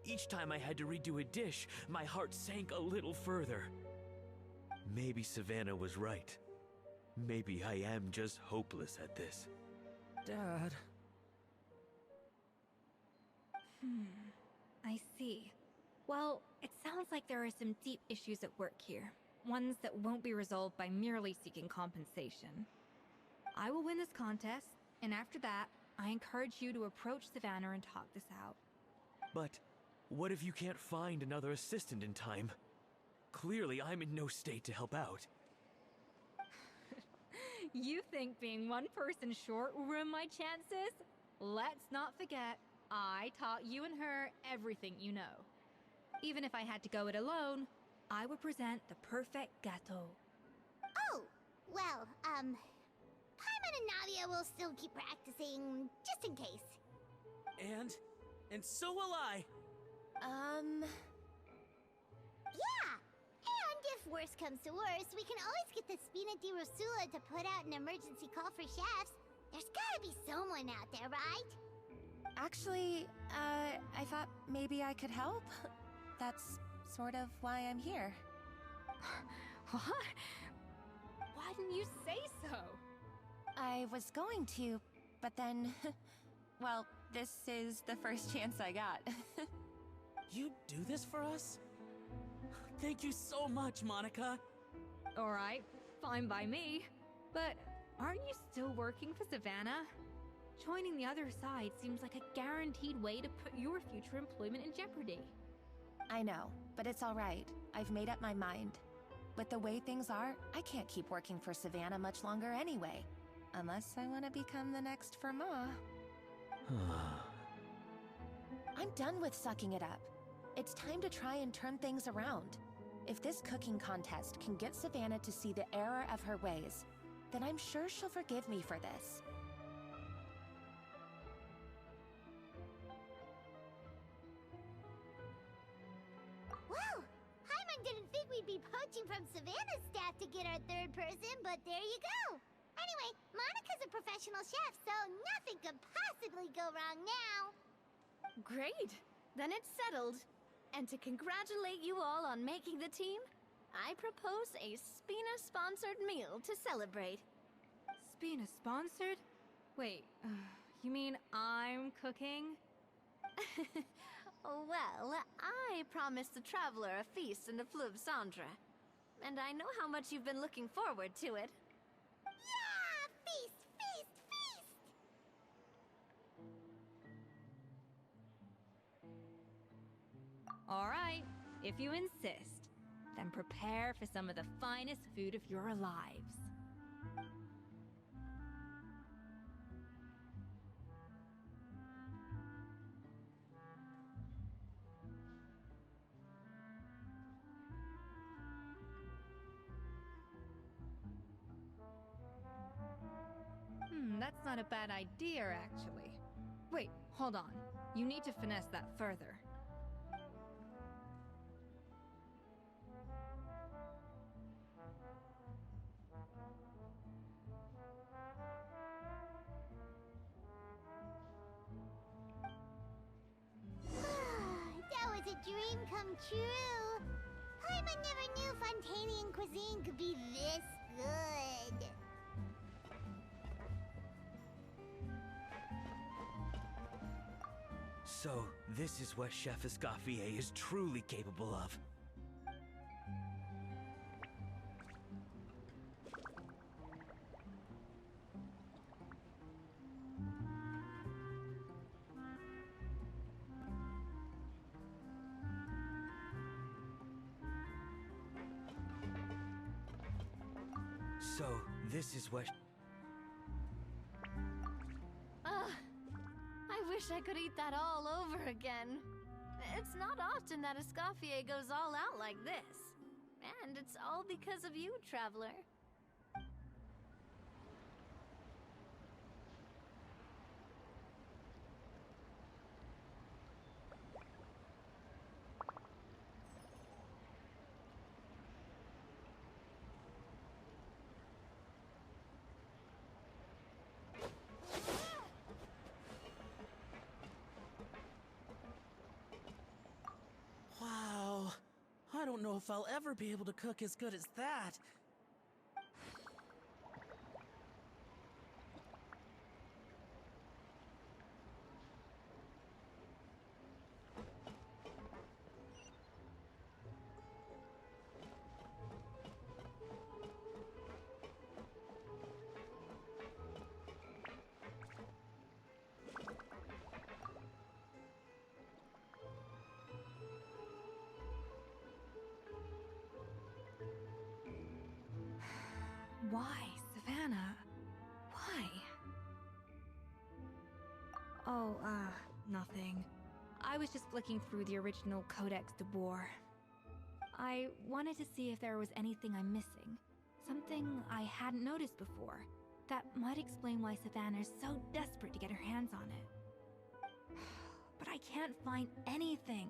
Each time I had to redo a dish, my heart sank a little further. Maybe Savannah was right. Maybe I am just hopeless at this. Dad. I see. Well, it sounds like there are some deep issues at work here. Ones that won't be resolved by merely seeking compensation. I will win this contest, and after that, I encourage you to approach Savannah and talk this out. But what if you can't find another assistant in time? Clearly, I'm in no state to help out. You think being one person short will ruin my chances? Let's not forget, I taught you and her everything you know. Even if I had to go it alone, I would present the perfect gâteau. Oh, well, Paimon and Nadia will still keep practicing, just in case. And so will I. Yeah! And if worse comes to worse, we can always get the Spina di Rosula to put out an emergency call for chefs. There's gotta be someone out there, right? Actually, I thought maybe I could help. That's sort of why I'm here. What? Why didn't you say so? I was going to, but then... well, this is the first chance I got. You do this for us? Thank you so much, Monica. Alright, fine by me. But aren't you still working for Savannah? Joining the other side seems like a guaranteed way to put your future employment in jeopardy. I know, but it's alright. I've made up my mind. With the way things are, I can't keep working for Savannah much longer anyway. Unless I want to become the next Fermat. I'm done with sucking it up. It's time to try and turn things around. If this cooking contest can get Savannah to see the error of her ways, then I'm sure she'll forgive me for this. Well, Paimon didn't think we'd be poaching from Savannah's staff to get our third person, but there you go. Anyway, Monica's a professional chef, so nothing could possibly go wrong now. Great! Then it's settled. And to congratulate you all on making the team, I propose a Spina-sponsored meal to celebrate. Spina sponsored? Wait, you mean I'm cooking? Well, I promised the Traveler a feast in the Fleuve Cendre. And I know how much you've been looking forward to it. Yeah! Feast, feast, feast! Alright, if you insist, then prepare for some of the finest food of your lives. That's not a bad idea, actually. Wait, hold on. You need to finesse that further. That was a dream come true. Paimon never knew Fontanian cuisine could be this good. So, this is what Chef Escoffier is truly capable of. So, this is what... I wish I could eat that all over again. It's not often that Escoffier goes all out like this. And it's all because of you, Traveler. don't know if I'll ever be able to cook as good as that. Why, Savannah? Why? Oh, nothing. I was just flicking through the original Codex de Boer. I wanted to see if there was anything I'm missing. Something I hadn't noticed before. That might explain why Savannah's so desperate to get her hands on it. But I can't find anything.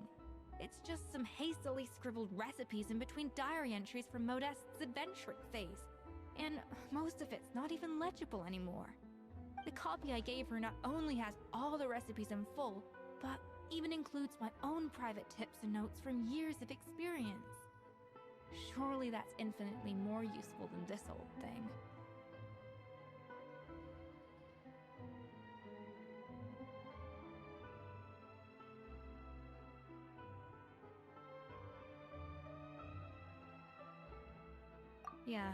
It's just some hastily scribbled recipes in between diary entries from Modest's adventuring phase. And most of it's not even legible anymore. The copy I gave her not only has all the recipes in full, but even includes my own private tips and notes from years of experience. Surely that's infinitely more useful than this old thing. Yeah,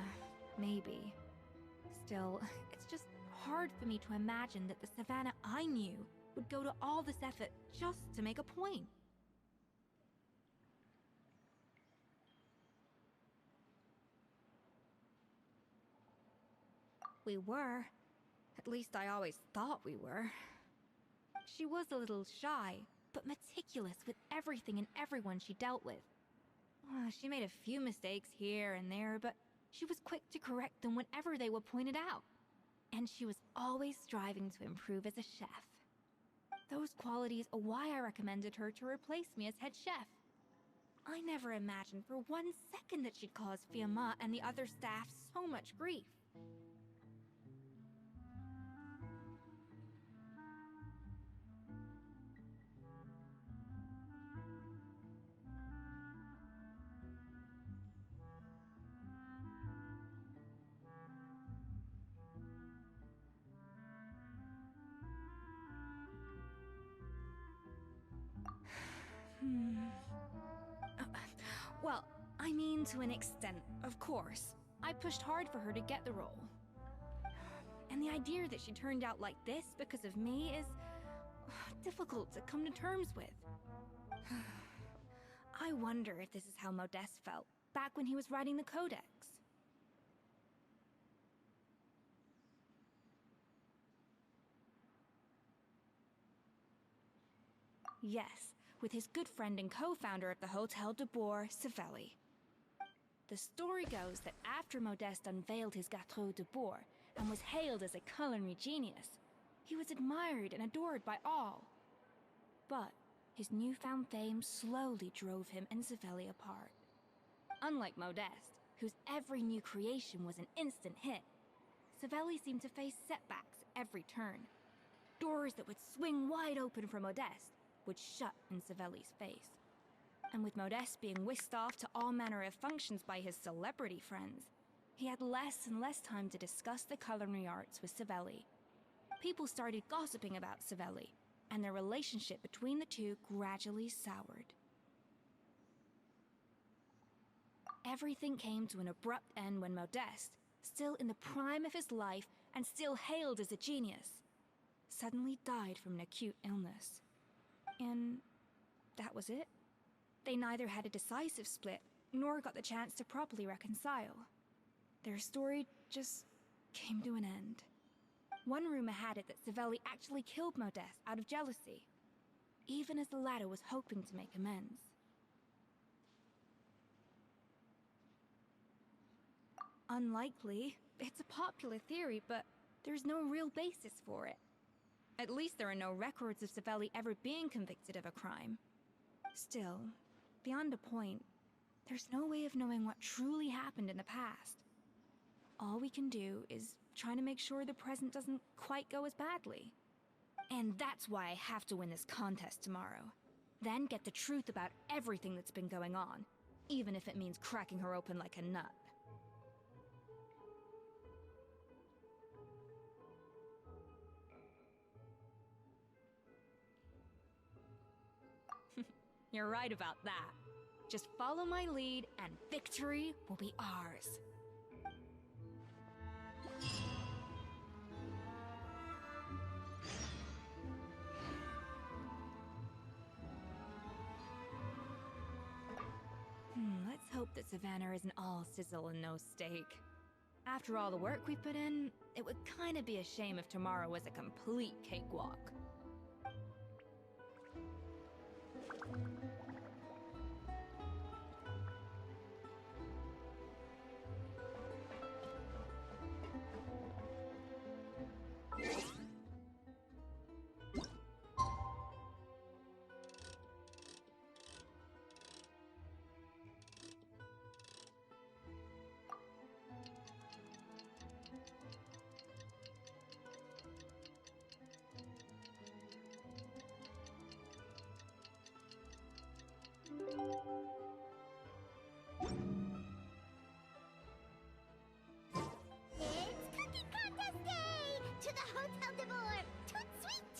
maybe. Still, it's just hard for me to imagine that the Savannah I knew would go to all this effort just to make a point. We were. At least I always thought we were. She was a little shy, but meticulous with everything and everyone she dealt with. She made a few mistakes here and there, but she was quick to correct them whenever they were pointed out. And she was always striving to improve as a chef. Those qualities are why I recommended her to replace me as head chef. I never imagined for 1 second that she'd cause Fiamma and the other staff so much grief. Well, I mean to an extent, of course. I pushed hard for her to get the role. And the idea that she turned out like this because of me is difficult to come to terms with. I wonder if this is how Modeste felt back when he was writing the Codex. Yes, with his good friend and co-founder of the Hotel de Boer, Savelli. The story goes that after Modeste unveiled his Gâteau de Boer and was hailed as a culinary genius, he was admired and adored by all. But his newfound fame slowly drove him and Savelli apart. Unlike Modeste, whose every new creation was an instant hit, Savelli seemed to face setbacks at every turn. Doors that would swing wide open for Modeste would shut in Savelli's face. And with Modeste being whisked off to all manner of functions by his celebrity friends, he had less and less time to discuss the culinary arts with Savelli. People started gossiping about Savelli, and their relationship between the two gradually soured. Everything came to an abrupt end when Modeste, still in the prime of his life and still hailed as a genius, suddenly died from an acute illness. And that was it. They neither had a decisive split, nor got the chance to properly reconcile. Their story just came to an end. One rumor had it that Savelli actually killed Modeste out of jealousy, even as the latter was hoping to make amends. Unlikely. It's a popular theory, but there's no real basis for it. At least there are no records of Savelli ever being convicted of a crime. Still, beyond a point, there's no way of knowing what truly happened in the past. All we can do is try to make sure the present doesn't quite go as badly. And that's why I have to win this contest tomorrow. Then get the truth about everything that's been going on. even if it means cracking her open like a nut. You're right about that. Just follow my lead and victory will be ours. Let's hope that Savannah isn't all sizzle and no steak. After all the work we put in, it would kinda be a shame if tomorrow was a complete cakewalk. It's cooking contest day! To the Hotel de Boer! Toot sweet!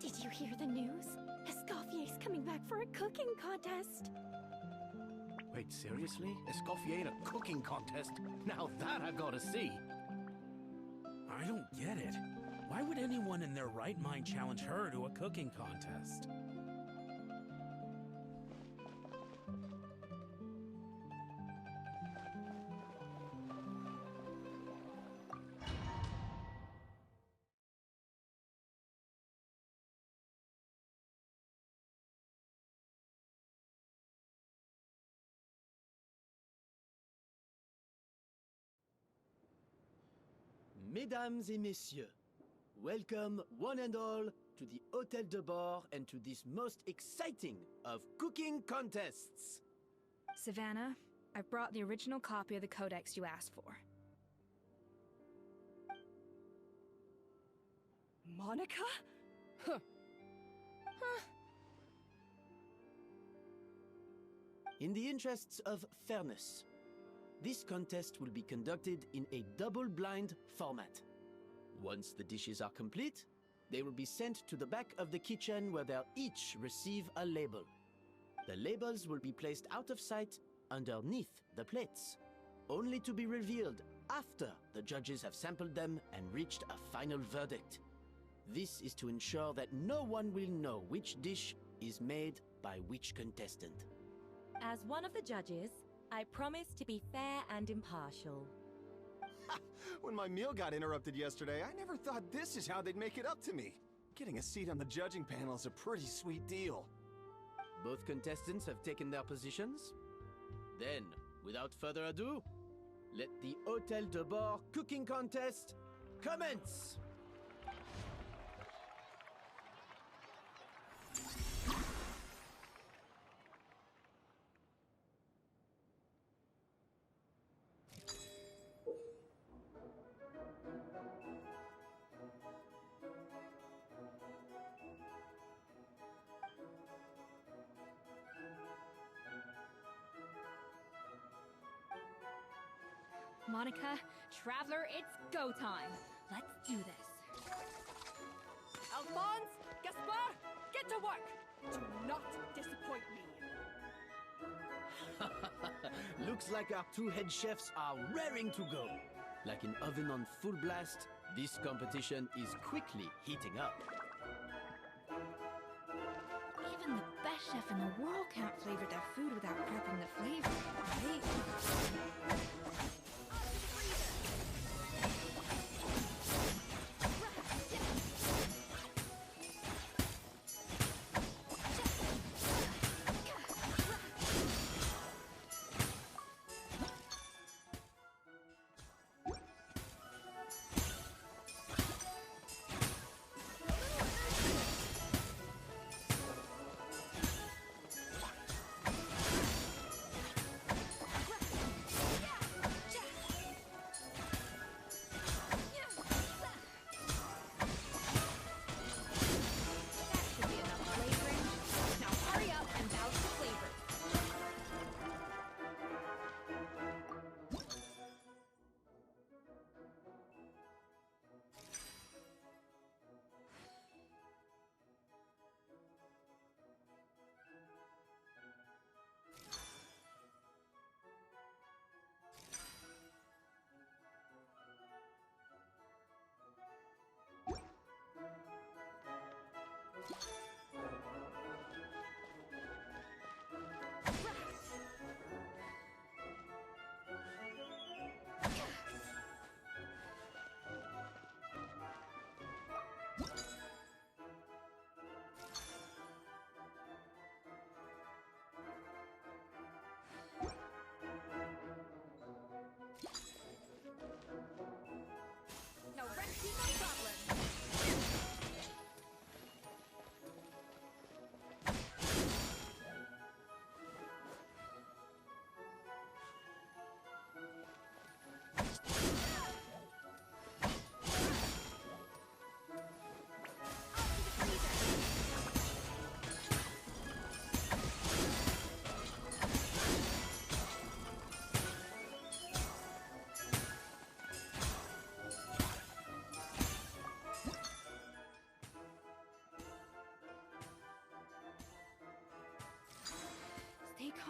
Did you hear the news? Escoffier's coming back for a cooking contest. Wait, seriously? Escoffier in a cooking contest? Now that I've got to see. I don't get it. Why would anyone in their right mind challenge her to a cooking contest? Mesdames et messieurs, welcome one and all to the Hotel de Boer and to this most exciting of cooking contests. Savannah, I brought the original copy of the codex you asked for. Monica? Huh. In the interests of fairness, this contest will be conducted in a double-blind format. Once the dishes are complete, they will be sent to the back of the kitchen where they'll each receive a label. The labels will be placed out of sight underneath the plates, only to be revealed after the judges have sampled them and reached a final verdict. This is to ensure that no one will know which dish is made by which contestant. As one of the judges, I promise to be fair and impartial. When my meal got interrupted yesterday, I never thought this is how they'd make it up to me. Getting a seat on the judging panel is a pretty sweet deal. Both contestants have taken their positions. Then, without further ado, let the Hotel de Boer cooking contest commence! Monica, Traveler, it's go time. Let's do this. Alphonse, Gaspar, get to work! Do not disappoint me. Looks like our two head chefs are raring to go. Like an oven on full blast, this competition is quickly heating up. Even the best chef in the world can't flavor their food without prepping the flavor, right?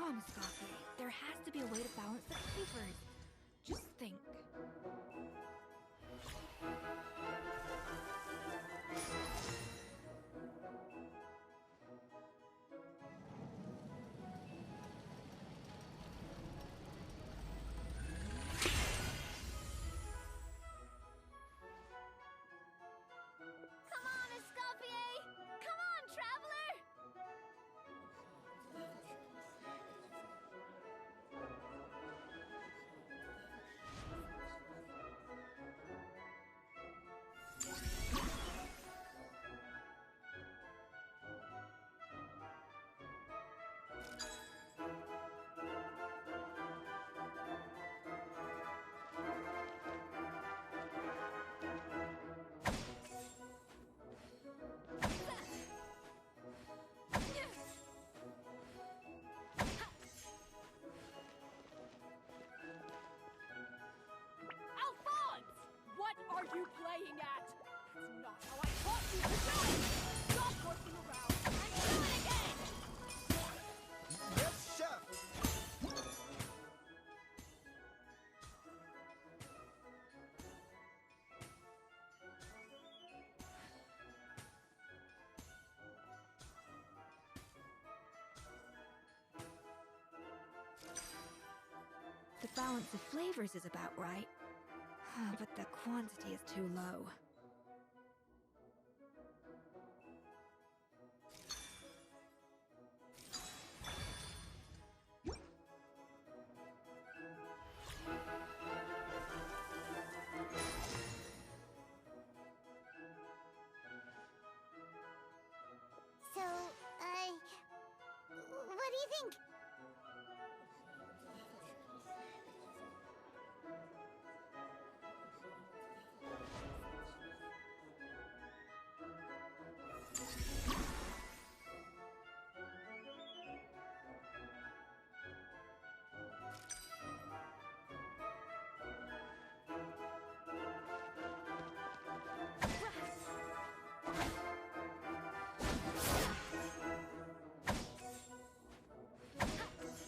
on, Escoffier. There has to be a way to balance the flavors. Just think. Come on, Escoffier! Come on, traveler! Alphonse! What are you playing at? That's not how I taught you to do it! Stop horsing around and do it again! Yes, chef! The balance of flavors is about right. But the quantity is too low. So, what do you think?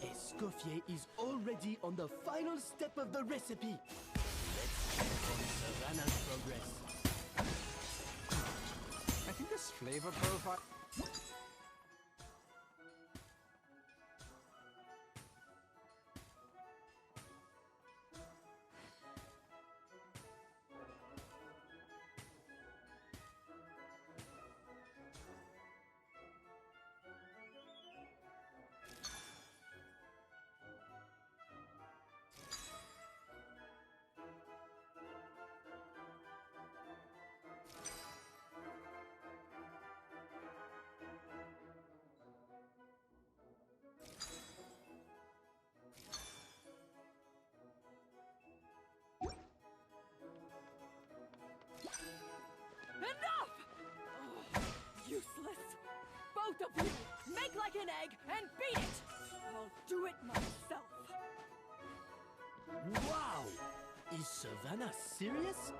Escoffier is already on the final step of the recipe. Let's check on Savannah's progress. I think this flavor profile... Enough! Oh, useless! Both of you! Make like an egg and beat it! I'll do it myself! Wow! Is Savannah serious?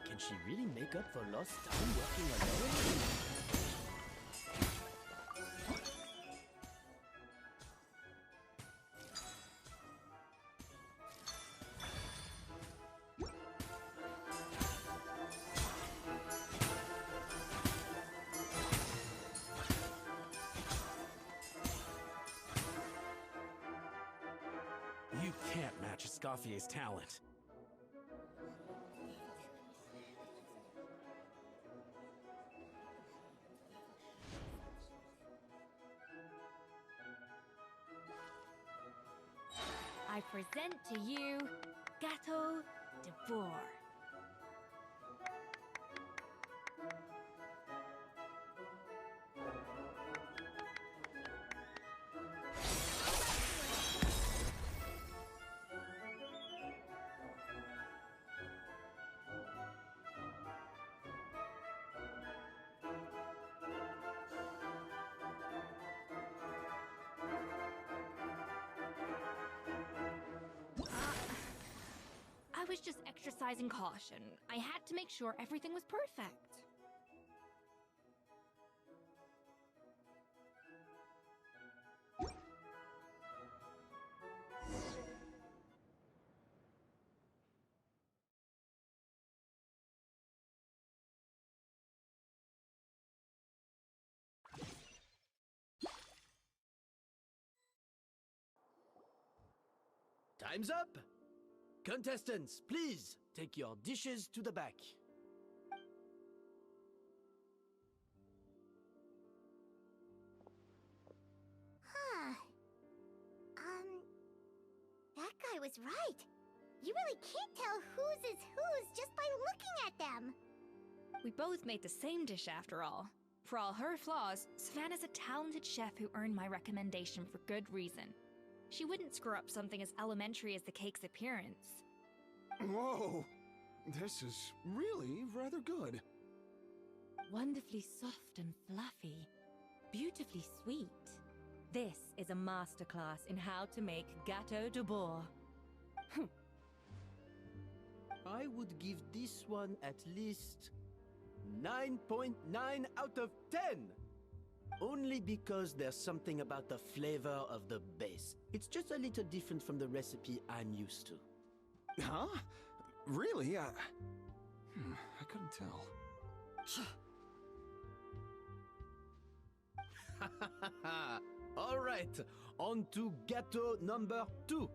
Can she really make up for lost time working alone? You can't match Escoffier's talent. I present to you Gâteau de Bourg. I was just exercising caution. I had to make sure everything was perfect. Time's up! Contestants, please take your dishes to the back. Huh. That guy was right. You really can't tell whose is whose just by looking at them. We both made the same dish after all. For all her flaws, Savannah's a talented chef who earned my recommendation for good reason. She wouldn't screw up something as elementary as the cake's appearance. Whoa! This is really rather good. Wonderfully soft and fluffy. Beautifully sweet. This is a masterclass in how to make gâteau de bois. I would give this one at least 9.9 out of 10! Only because there's something about the flavor of the base. It's just a little different from the recipe I'm used to. Huh? Really? I couldn't tell. All right, on to gâteau number 2.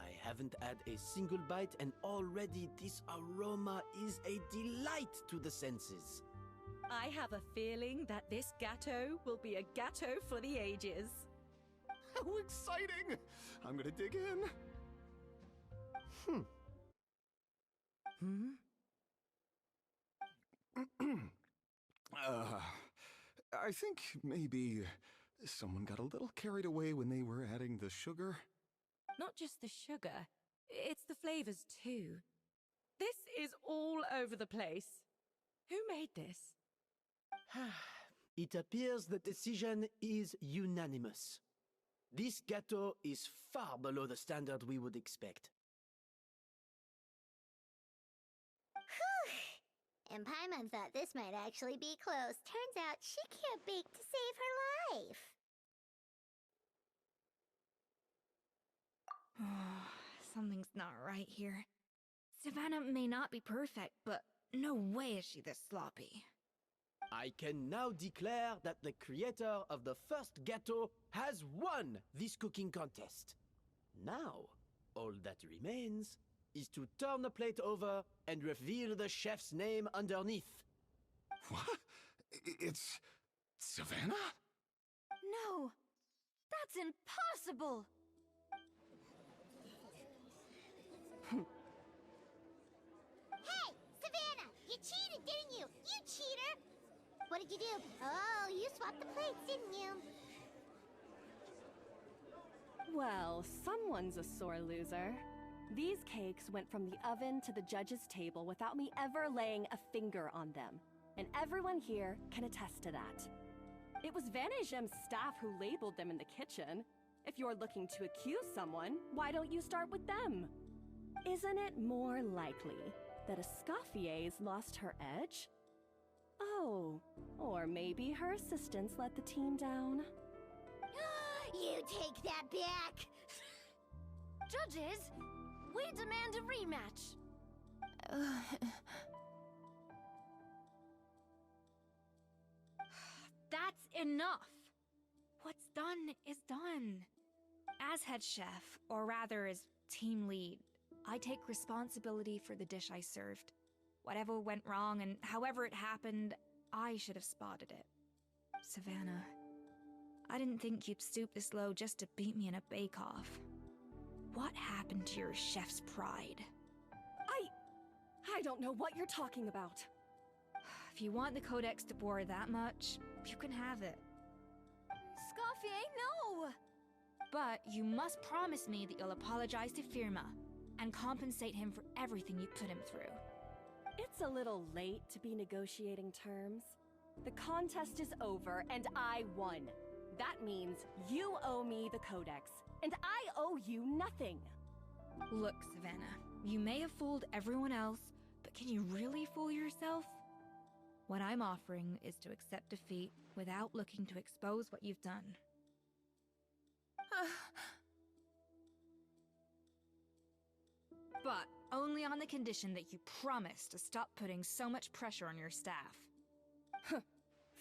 I haven't had a single bite and already this aroma is a delight to the senses. I have a feeling that this gâteau will be a gâteau for the ages. How exciting! I'm gonna dig in. I think maybe someone got a little carried away when they were adding the sugar. Not just the sugar, it's the flavors too. This is all over the place. Who made this? It appears the decision is unanimous. This gâteau is far below the standard we would expect. Whew! And Paimon thought this might actually be close. Turns out she can't bake to save her life. Something's not right here. Savannah may not be perfect, but no way is she this sloppy. I can now declare that the creator of the first gâteau has won this cooking contest. Now, all that remains is to turn the plate over and reveal the chef's name underneath. What? It's Savannah? No! That's impossible! Hey, Savannah! You cheated, didn't you? You cheater! What did you do? Oh, you swapped the plates, didn't you? Well, someone's a sore loser. These cakes went from the oven to the judge's table without me ever laying a finger on them. And everyone here can attest to that. It was Vanejem's staff who labeled them in the kitchen. If you're looking to accuse someone, why don't you start with them? Isn't it more likely that Escoffier's lost her edge? Oh, or maybe her assistants let the team down. You take that back! Judges, we demand a rematch. That's enough! What's done is done. As head chef, or rather as team lead, I take responsibility for the dish I served. Whatever went wrong and however it happened, I should have spotted it. Savannah, I didn't think you'd stoop this low just to beat me in a bake-off. What happened to your chef's pride? I don't know what you're talking about. If you want the Codex de Boer that much, you can have it. Escoffier, no! But you must promise me that you'll apologize to Firma and compensate him for everything you put him through. It's a little late to be negotiating terms. The contest is over and I won. That means you owe me the Codex, and I owe you nothing. Look, Savannah, you may have fooled everyone else, but can you really fool yourself? What I'm offering is to accept defeat without looking to expose what you've done. But only on the condition that you promise to stop putting so much pressure on your staff.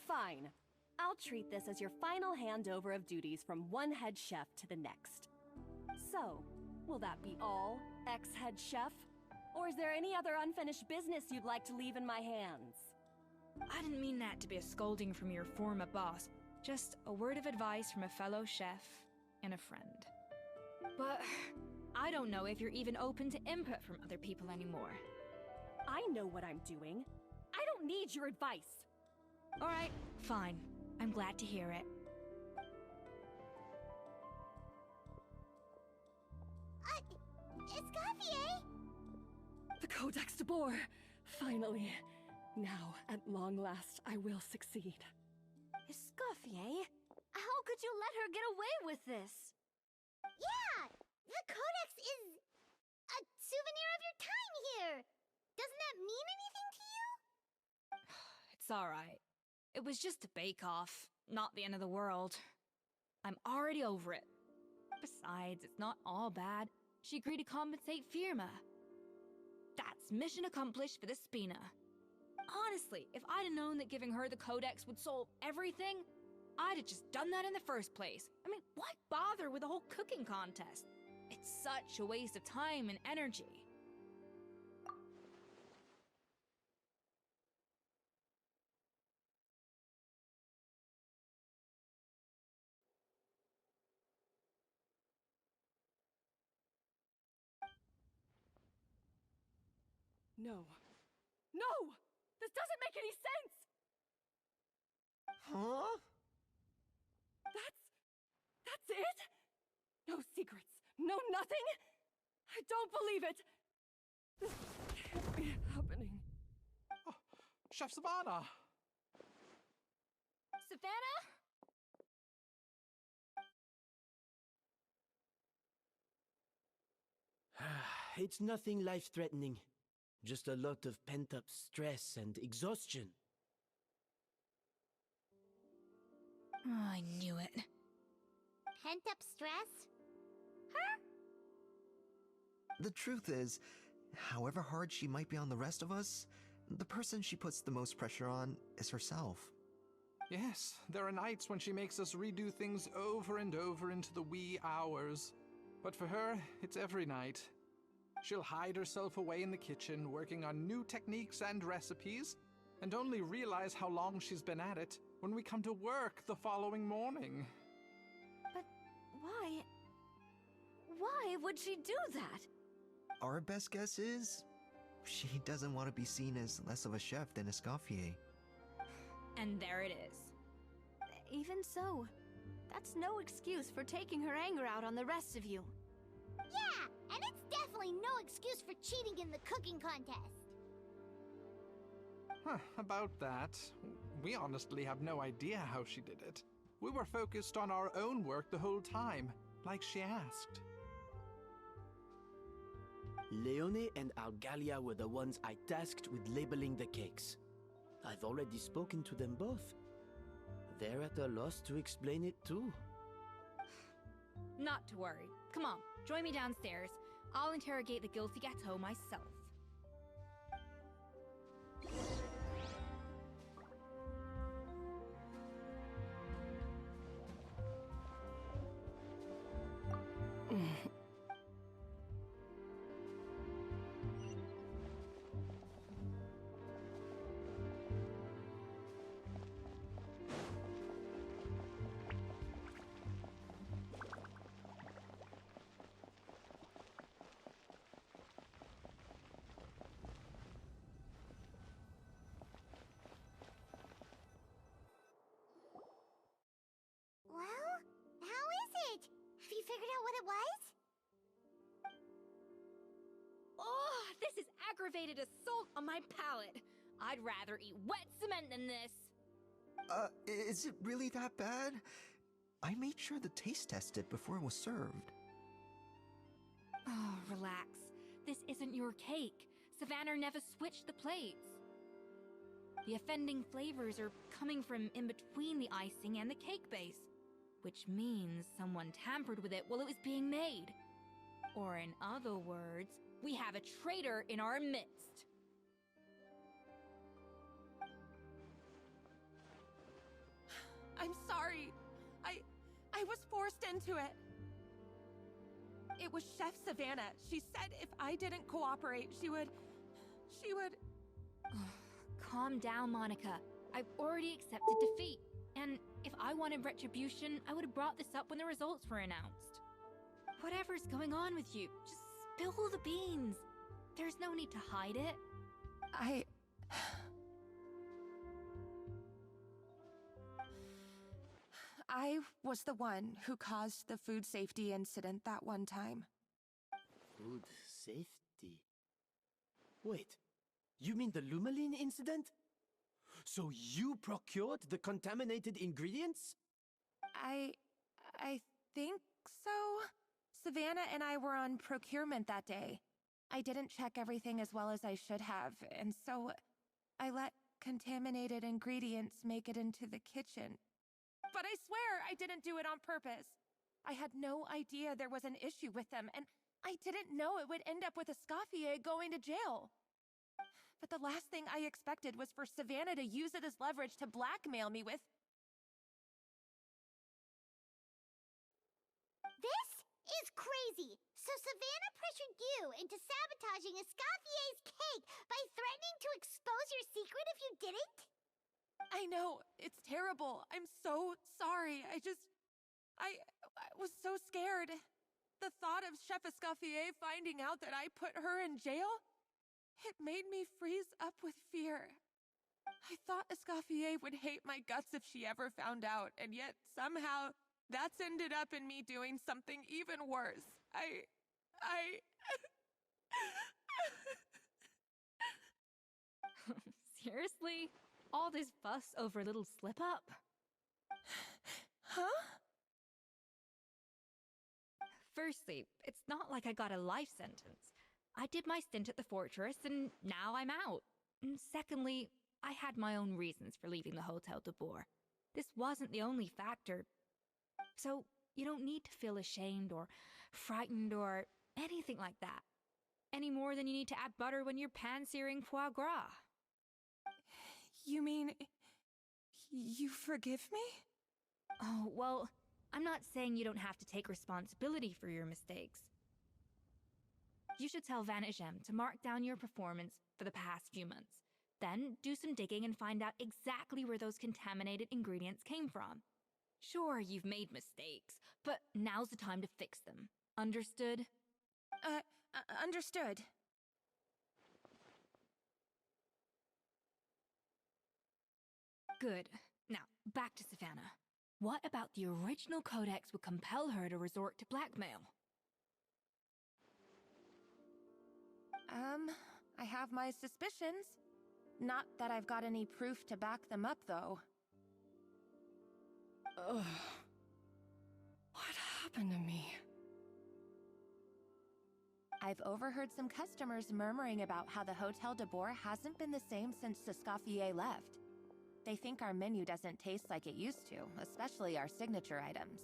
Fine. I'll treat this as your final handover of duties from one head chef to the next. So, will that be all, ex-head chef? Or is there any other unfinished business you'd like to leave in my hands? I didn't mean that to be a scolding from your former boss. Just a word of advice from a fellow chef and a friend. But I don't know if you're even open to input from other people anymore. I know what I'm doing. I don't need your advice. Alright, fine. I'm glad to hear it. Escoffier? The Codex de Boer! Finally. Now, at long last, I will succeed. Escoffier? How could you let her get away with this? Yeah! The Codex is a souvenir of your time here! Doesn't that mean anything to you? It's alright. It was just a bake-off, not the end of the world. I'm already over it. Besides, it's not all bad. She agreed to compensate Firma. That's mission accomplished for the Spina. Honestly, if I'd have known that giving her the Codex would solve everything, I'd have just done that in the first place. I mean, why bother with the whole cooking contest? It's such a waste of time and energy. No. No! This doesn't make any sense! Huh? That's it? No secrets, no nothing? I don't believe it! This can't be happening. Oh, Chef Savannah! Savannah? It's nothing life-threatening. Just a lot of pent-up stress and exhaustion. Oh, I knew it. Pent-up stress? The truth is, however hard she might be on the rest of us, the person she puts the most pressure on is herself. Yes, there are nights when she makes us redo things over and over into the wee hours. But for her, it's every night. She'll hide herself away in the kitchen, working on new techniques and recipes, and only realize how long she's been at it when we come to work the following morning. But why? Why would she do that? Our best guess is, she doesn't want to be seen as less of a chef than Escoffier. And there it is. Even so, that's no excuse for taking her anger out on the rest of you. Yeah, and it's definitely no excuse for cheating in the cooking contest. Huh, about that, we honestly have no idea how she did it. We were focused on our own work the whole time, like she asked. Leone and Algalia were the ones I tasked with labeling the cakes. I've already spoken to them both. They're at a loss to explain it too. Not to worry. Come on, join me downstairs. I'll interrogate the guilty Gateau myself. Well, how is it? Have you figured out what it was? Oh, this is aggravated assault on my palate. I'd rather eat wet cement than this. Is it really that bad? I made sure to taste test it before it was served. Oh, relax. This isn't your cake. Savannah never switched the plates. The offending flavors are coming from in between the icing and the cake base, which means someone tampered with it while it was being made. Or in other words, we have a traitor in our midst. I'm sorry. I was forced into it. It was Chef Savannah. She said if I didn't cooperate, she would... Calm down, Monica. I've already accepted defeat. And if I wanted retribution, I would have brought this up when the results were announced. Whatever's going on with you, just spill the beans. There's no need to hide it. I was the one who caused the food safety incident that one time. Food safety? Wait, you mean the Lumaline incident? So you procured the contaminated ingredients? I think so. Savannah and I were on procurement that day. I didn't check everything as well as I should have, and so I let contaminated ingredients make it into the kitchen. But I swear I didn't do it on purpose. I had no idea there was an issue with them, and I didn't know it would end up with Escoffier going to jail. But the last thing I expected was for Savannah to use it as leverage to blackmail me with... This is crazy! So Savannah pressured you into sabotaging Escoffier's cake by threatening to expose your secret if you didn't? I know, it's terrible. I'm so sorry. I was so scared. The thought of Chef Escoffier finding out that I put her in jail, it made me freeze up with fear. I thought Escoffier would hate my guts if she ever found out, and yet somehow that's ended up in me doing something even worse. Seriously? All this fuss over a little slip-up? Huh? Firstly, it's not like I got a life sentence. I did my stint at the fortress, and now I'm out. And secondly, I had my own reasons for leaving the Hotel de Boer. This wasn't the only factor. So, you don't need to feel ashamed or frightened or anything like that. Any more than you need to add butter when you're pan-searing foie gras. You mean... you forgive me? Oh, well, I'm not saying you don't have to take responsibility for your mistakes. You should tell Vanagem to mark down your performance for the past few months. Then do some digging and find out exactly where those contaminated ingredients came from. Sure, you've made mistakes, but now's the time to fix them. Understood? Understood. Good. Now, back to Savannah. What about the original codex would compel her to resort to blackmail? I have my suspicions. Not that I've got any proof to back them up, though. Ugh. What happened to me? I've overheard some customers murmuring about how the Hotel de Boer hasn't been the same since Escoffier left. They think our menu doesn't taste like it used to, especially our signature items.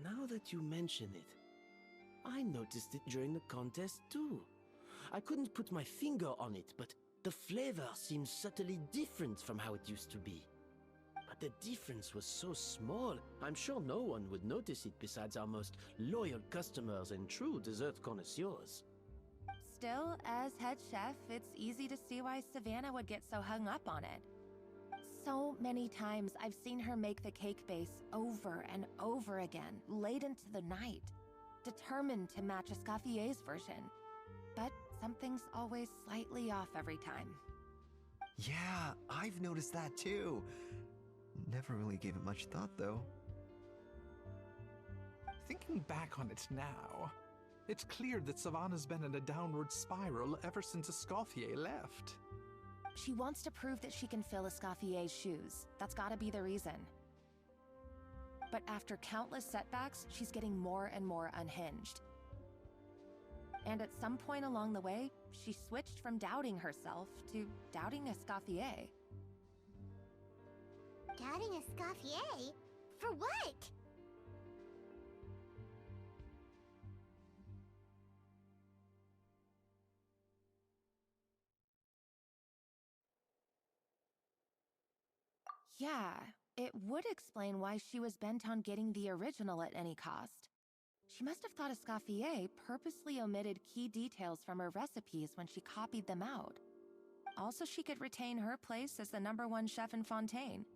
Now that you mention it, I noticed it during the contest too. I couldn't put my finger on it, but the flavor seems subtly different from how it used to be. But the difference was so small, I'm sure no one would notice it besides our most loyal customers and true dessert connoisseurs. Still, as head chef, it's easy to see why Savannah would get so hung up on it. So many times I've seen her make the cake base over and over again, late into the night, determined to match Escoffier's version. But something's always slightly off every time. Yeah, I've noticed that too. Never really gave it much thought, though. Thinking back on it now, it's clear that Savannah's been in a downward spiral ever since Escoffier left. She wants to prove that she can fill Escoffier's shoes. That's gotta be the reason. But after countless setbacks, she's getting more and more unhinged. And at some point along the way, she switched from doubting herself to doubting Escoffier. Doubting Escoffier? For what? Yeah, It would explain why she was bent on getting the original at any cost. She must have thought Escoffier purposely omitted key details from her recipes when she copied them out. Also, she could retain her place as the #1 chef in Fontaine,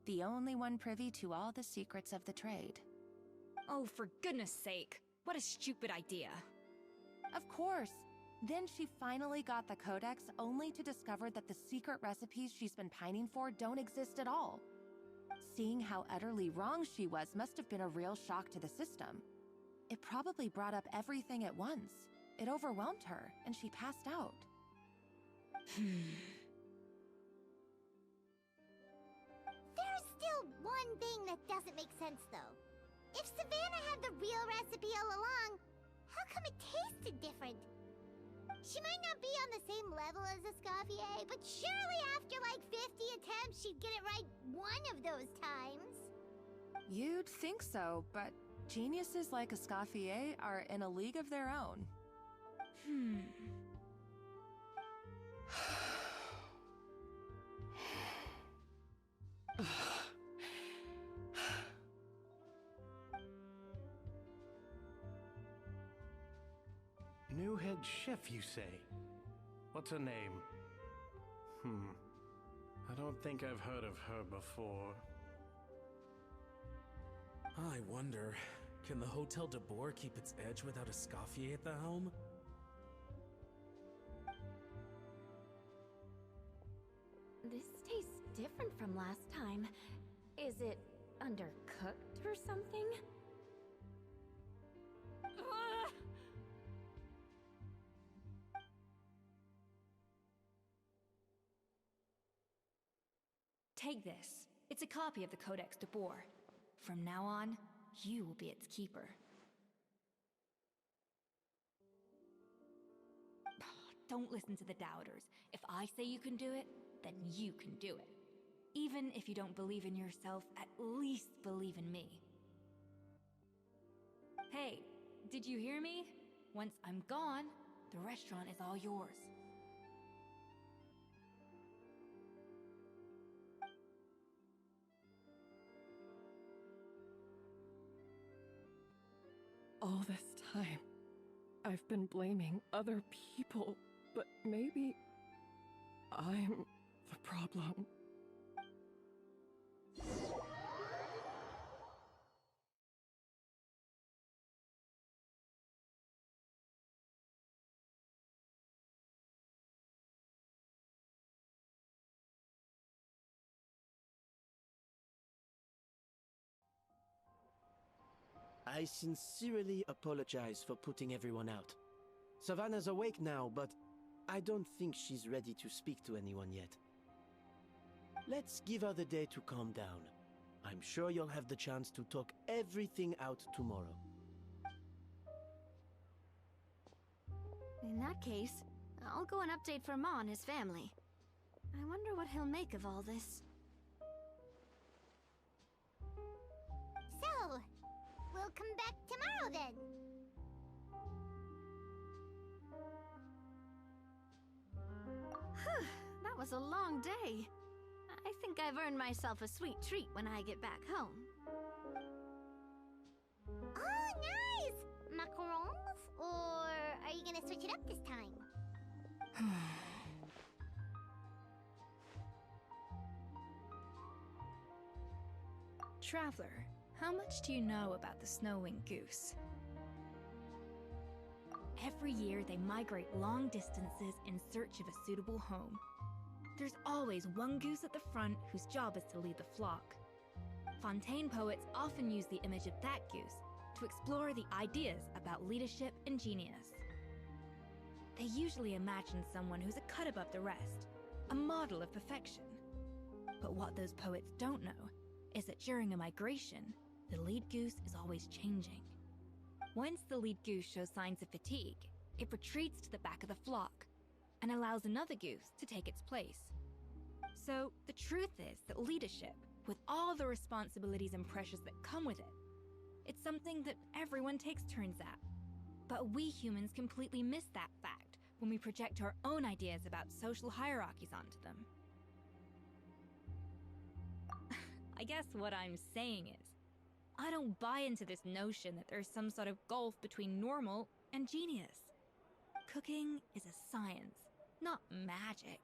the only one privy to all the secrets of the trade. Oh, for goodness sake. What a stupid idea. Of course. Then she finally got the codex only to discover that the secret recipes she's been pining for don't exist at all. Seeing how utterly wrong she was must have been a real shock to the system. It probably brought up everything at once. It overwhelmed her, and she passed out. There's still one thing that doesn't make sense, though. If Savannah had the real recipe all along, how come it tasted different? She might not be on the same level as Escoffier, but surely after like 50 attempts, she'd get it right one of those times. You'd think so, but geniuses like Escoffier are in a league of their own. New head chef, you say? What's her name? I don't think I've heard of her before. I wonder, can the Hotel de Boer keep its edge without Escoffier at the helm? This tastes different from last time. Is it undercooked or something? Take this. It's a copy of the Codex de Boer. From now on, you will be its keeper. Don't listen to the doubters. If I say you can do it, then you can do it. Even if you don't believe in yourself, at least believe in me. Hey, did you hear me? Once I'm gone, the restaurant is all yours. All this time, I've been blaming other people, but maybe I'm the problem. I sincerely apologize for putting everyone out. Savannah's awake now, but I don't think she's ready to speak to anyone yet. Let's give her the day to calm down. I'm sure you'll have the chance to talk everything out tomorrow. In that case, I'll go and update for Ma and his family. I wonder what he'll make of all this. So, we'll come back tomorrow then. Whew, that was a long day. I think I've earned myself a sweet treat when I get back home. Oh, nice! Macarons? Or are you gonna switch it up this time? Traveler, how much do you know about the snow-winged goose? Every year they migrate long distances in search of a suitable home. There's always one goose at the front whose job is to lead the flock. Fontaine poets often use the image of that goose to explore the ideas about leadership and genius. They usually imagine someone who's a cut above the rest, a model of perfection. But what those poets don't know is that during a migration, the lead goose is always changing. Once the lead goose shows signs of fatigue, it retreats to the back of the flock and allows another goose to take its place. So, the truth is that leadership, with all the responsibilities and pressures that come with it, it's something that everyone takes turns at. But we humans completely miss that fact when we project our own ideas about social hierarchies onto them. I guess what I'm saying is, I don't buy into this notion that there's some sort of gulf between normal and genius. Cooking is a science, not magic.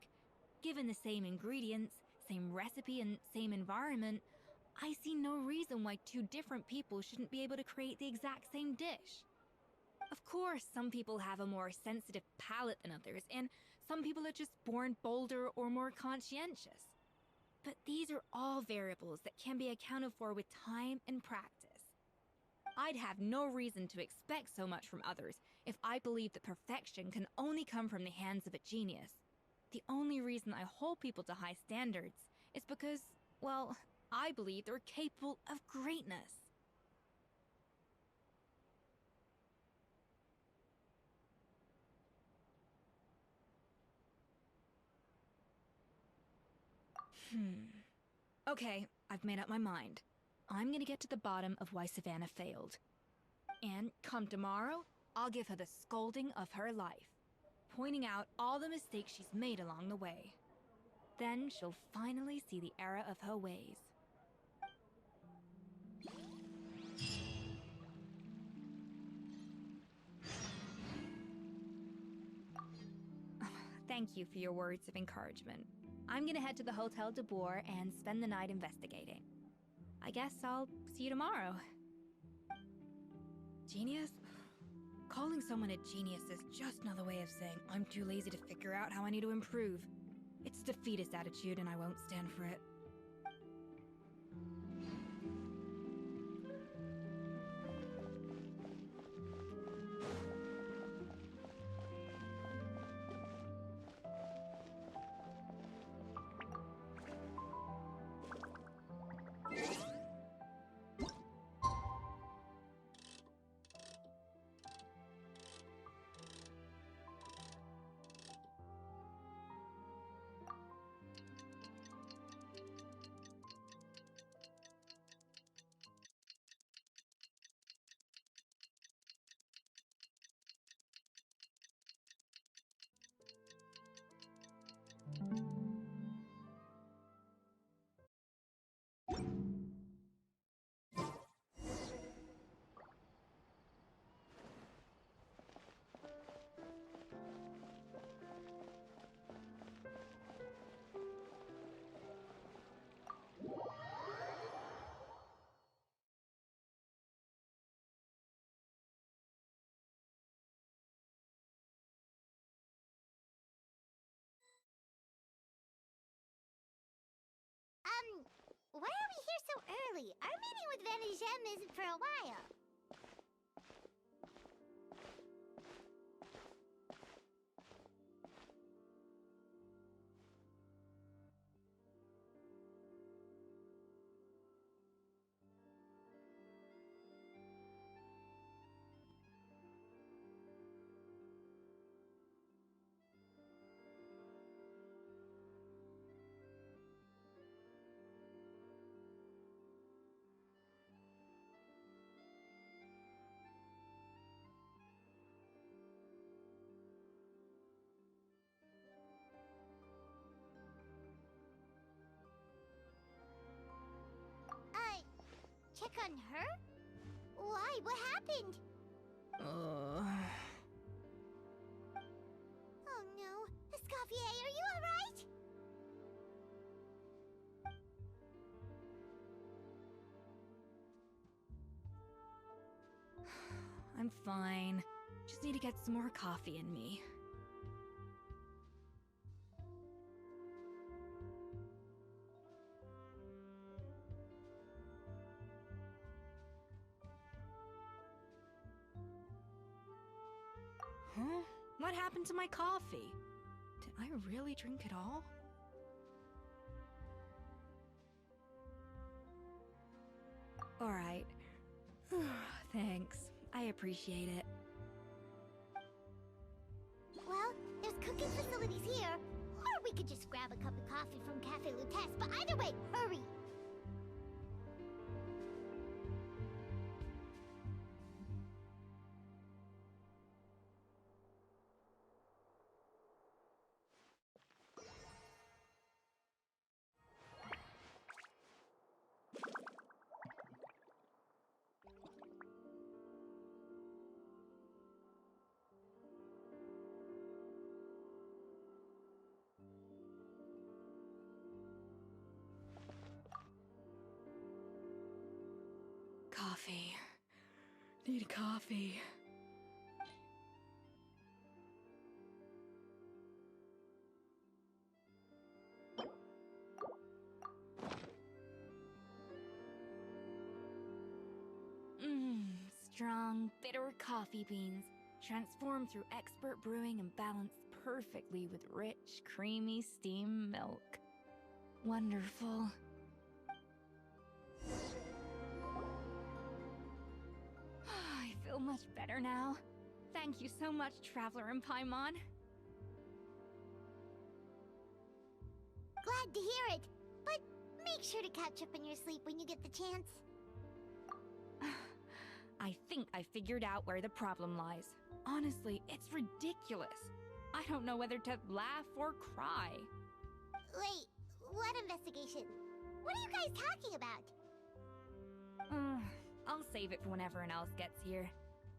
Given the same ingredients, same recipe, and same environment, I see no reason why two different people shouldn't be able to create the exact same dish. Of course, some people have a more sensitive palate than others, and some people are just born bolder or more conscientious. But these are all variables that can be accounted for with time and practice. I'd have no reason to expect so much from others if I believed that perfection can only come from the hands of a genius. The only reason I hold people to high standards is because, well, I believe they're capable of greatness. Okay, I've made up my mind. I'm gonna get to the bottom of why Savannah failed. And come tomorrow, I'll give her the scolding of her life, pointing out all the mistakes she's made along the way. Then she'll finally see the error of her ways. Thank you for your words of encouragement. I'm gonna head to the Hotel de Boer and spend the night investigating. I guess I'll see you tomorrow. Genius? Calling someone a genius is just another way of saying I'm too lazy to figure out how I need to improve. It's a defeatist attitude and I won't stand for it. Why are we here so early? Our meeting with Vanigem isn't for a while. Check on her? Why? What happened? Oh no. Escoffier, are you alright? I'm fine. Just need to get some more coffee in me. Huh? What happened to my coffee? Did I really drink it all? Alright. Thanks. I appreciate it. Well, there's cooking facilities here. Or we could just grab a cup of coffee from Cafe Lutece, but either way, hurry! Coffee. Need coffee. Strong, bitter coffee beans, transformed through expert brewing and balanced perfectly with rich, creamy steam milk. Wonderful. I feel much better now. Thank you so much, Traveler in Paimon. Glad to hear it, but make sure to catch up in your sleep when you get the chance. I think I figured out where the problem lies. Honestly, it's ridiculous. I don't know whether to laugh or cry. Wait, what investigation? What are you guys talking about? I'll save it for when everyone else gets here.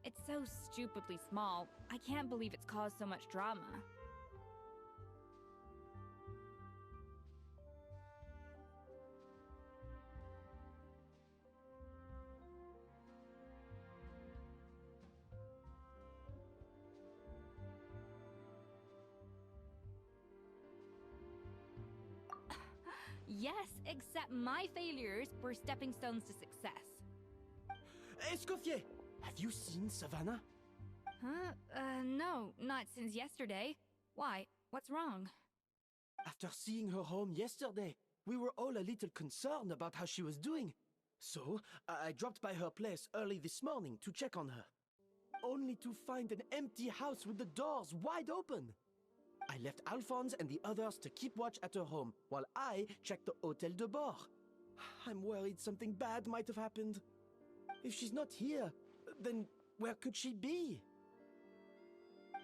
It's so stupidly small, I can't believe it's caused so much drama. Yes, except my failures were stepping stones to success. Escoffier! Have you seen Savannah? Huh? No, not since yesterday. Why? What's wrong? After seeing her home yesterday, we were all a little concerned about how she was doing. So, I dropped by her place early this morning to check on her. Only to find an empty house with the doors wide open. I left Alphonse and the others to keep watch at her home, while I checked the Hôtel de Bord. I'm worried something bad might have happened. If she's not here, then where could she be?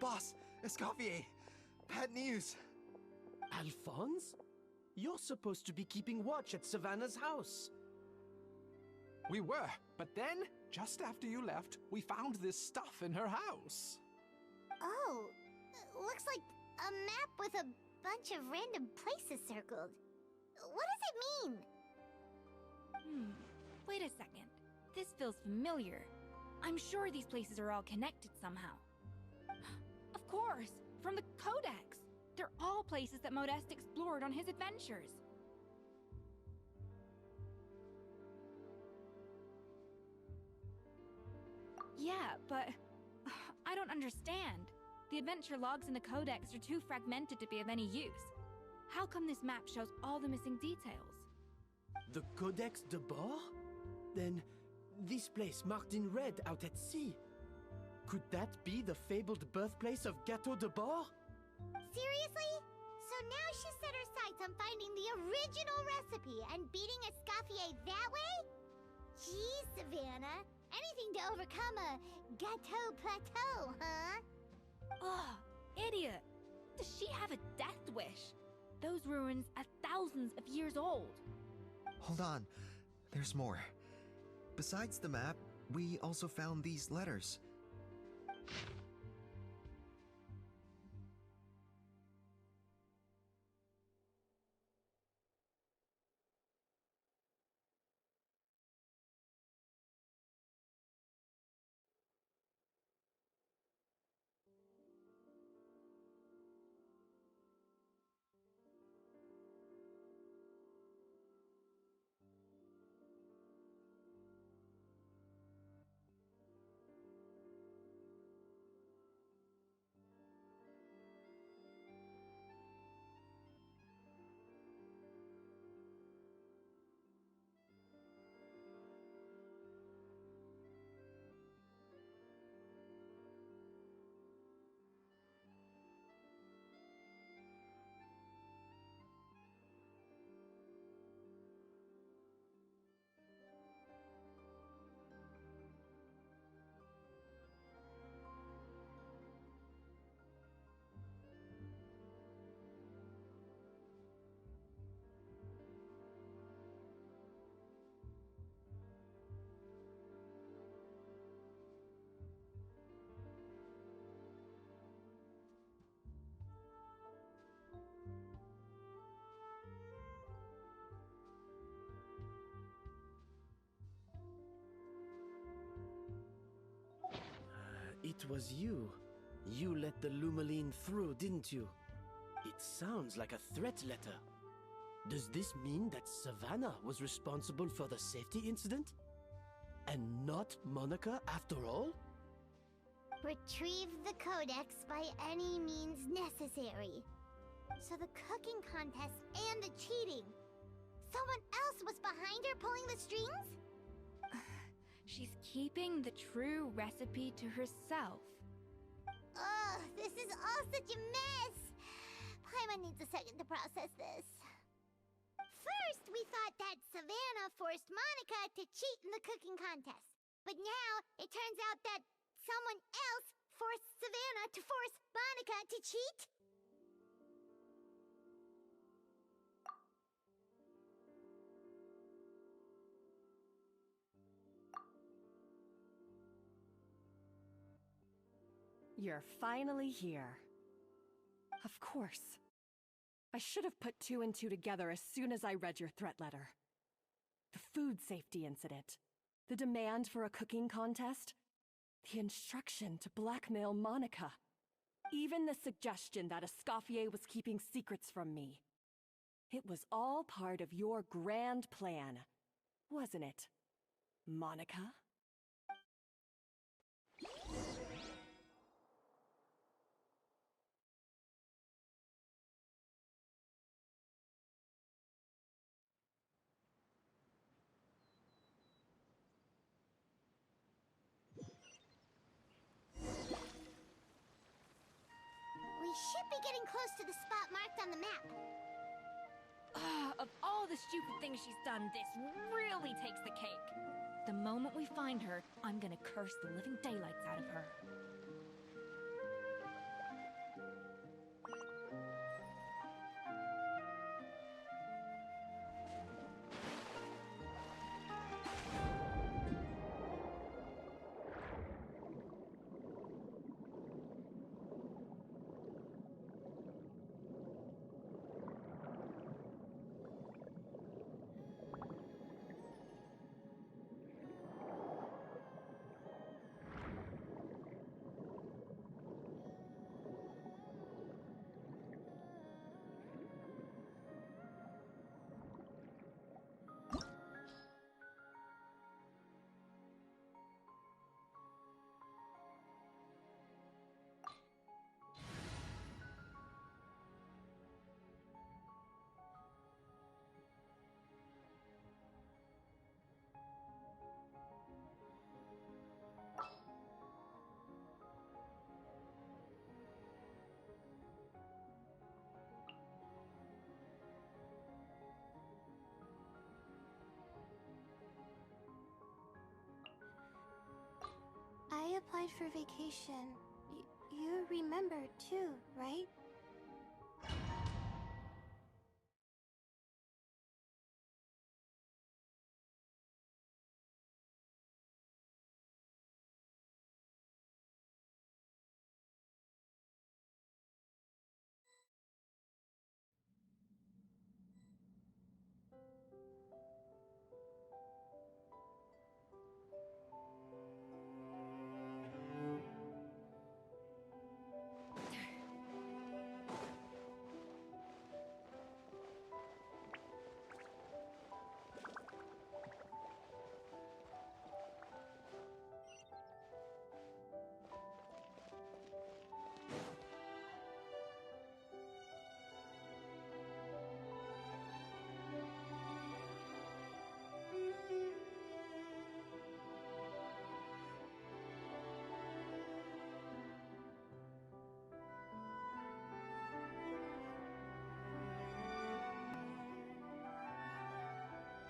Boss, Escoffier, bad news. Alphonse? You're supposed to be keeping watch at Savannah's house. We were, but then, just after you left, we found this stuff in her house. Oh, looks like a map with a bunch of random places circled. What does it mean? Wait a second. This feels familiar. I'm sure these places are all connected somehow. Of course! From the Codex! They're all places that Modeste explored on his adventures. Yeah, but I don't understand. The adventure logs in the Codex are too fragmented to be of any use. How come this map shows all the missing details? The Codex de Bord? Then, this place marked in red out at sea. Could that be the fabled birthplace of Gâteau de Bord? Seriously? So now she set her sights on finding the original recipe and beating Escoffier that way? Geez, Savannah. Anything to overcome a Gâteau plateau, huh? Ugh, idiot! Does she have a death wish? Those ruins are thousands of years old. Hold on, there's more. Besides the map, we also found these letters. It was you. You let the Lumaline through, didn't you? It sounds like a threat letter. Does this mean that Savannah was responsible for the safety incident? And not Monica after all? Retrieve the codex by any means necessary. So the cooking contest and the cheating. Someone else was behind her pulling the strings? She's keeping the true recipe to herself. Ugh, this is all such a mess. Paimon needs a second to process this. First, we thought that Savannah forced Monica to cheat in the cooking contest. But now, it turns out that someone else forced Savannah to force Monica to cheat? You're finally here. Of course. I should have put two and two together as soon as I read your threat letter. The food safety incident, the demand for a cooking contest, the instruction to blackmail Monica, even the suggestion that Escoffier was keeping secrets from me. It was all part of your grand plan, wasn't it, Monica? We should be getting close to the spot marked on the map. Of all the stupid things she's done, this really takes the cake. The moment we find her, I'm gonna curse the living daylights out of her. I applied for vacation. You remember too, right?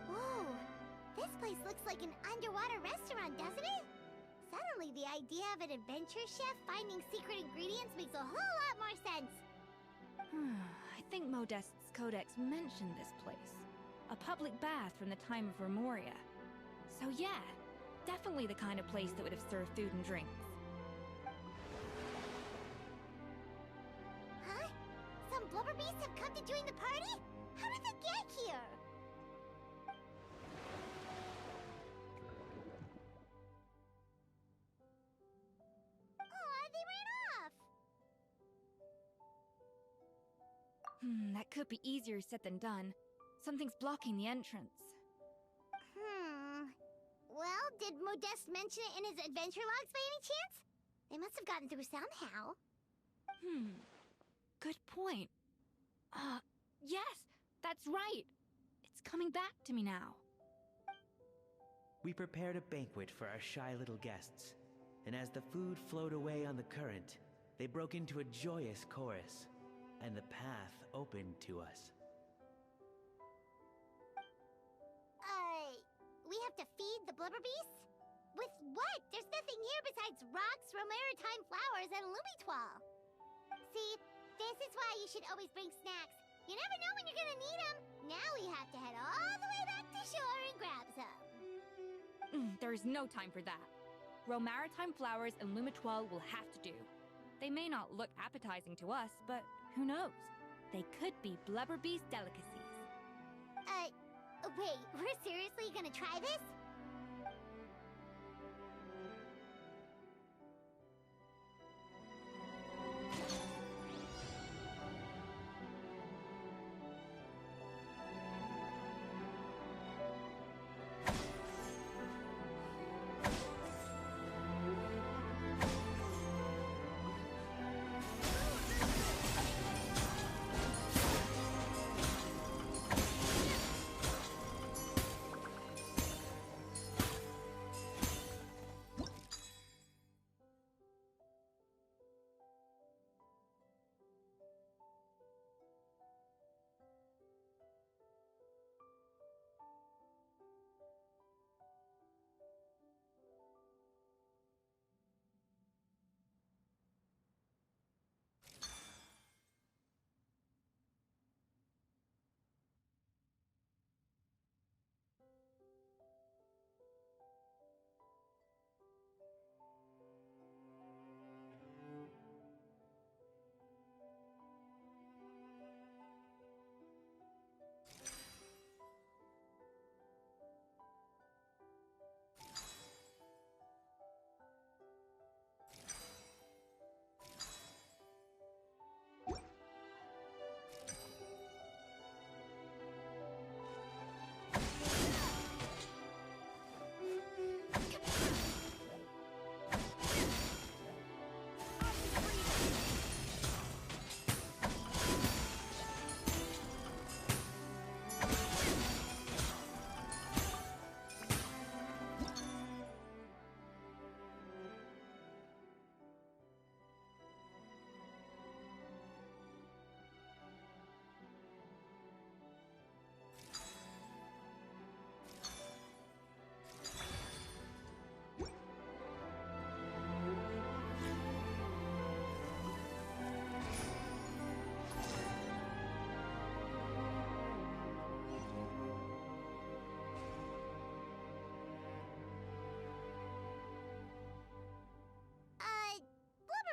Whoa! This place looks like an underwater restaurant, doesn't it? Suddenly, the idea of an adventure chef finding secret ingredients makes a whole lot more sense. I think Modest's codex mentioned this place. A public bath from the time of Remoria. So yeah, definitely the kind of place that would have served food and drinks. Huh? Some blubber beasts have come to join the party? How did they get here? That could be easier said than done. Something's blocking the entrance. Well, did Modeste mention it in his adventure logs by any chance? They must have gotten through somehow. Good point. Yes, that's right. It's coming back to me now. We prepared a banquet for our shy little guests, and as the food flowed away on the current, they broke into a joyous chorus, and the path opened to us. We have to feed the blubber beasts? With what? There's nothing here besides rocks, romaritime flowers, and lumitoil. See, this is why you should always bring snacks. You never know when you're gonna need them. Now we have to head all the way back to shore and grab some. There's no time for that. Romaritime flowers and lumitoil will have to do. They may not look appetizing to us, but who knows? They could be blubber beast delicacies. Wait, we're seriously gonna try this?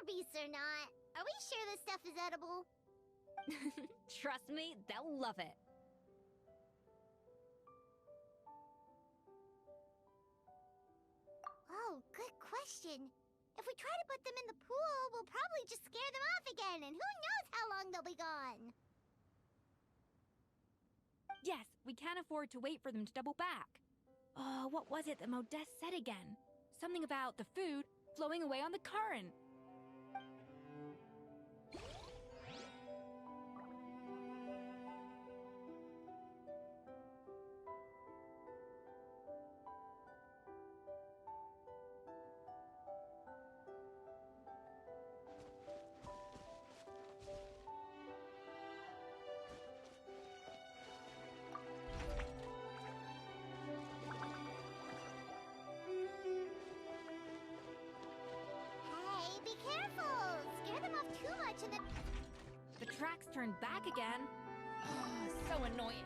Beasts or not, are we sure this stuff is edible? Trust me, they'll love it. Oh, good question. If we try to put them in the pool, we'll probably just scare them off again, and who knows how long they'll be gone. Yes, we can't afford to wait for them to double back. What was it that Modeste said again? Something about the food flowing away on the current. The tracks turned back again. So annoying.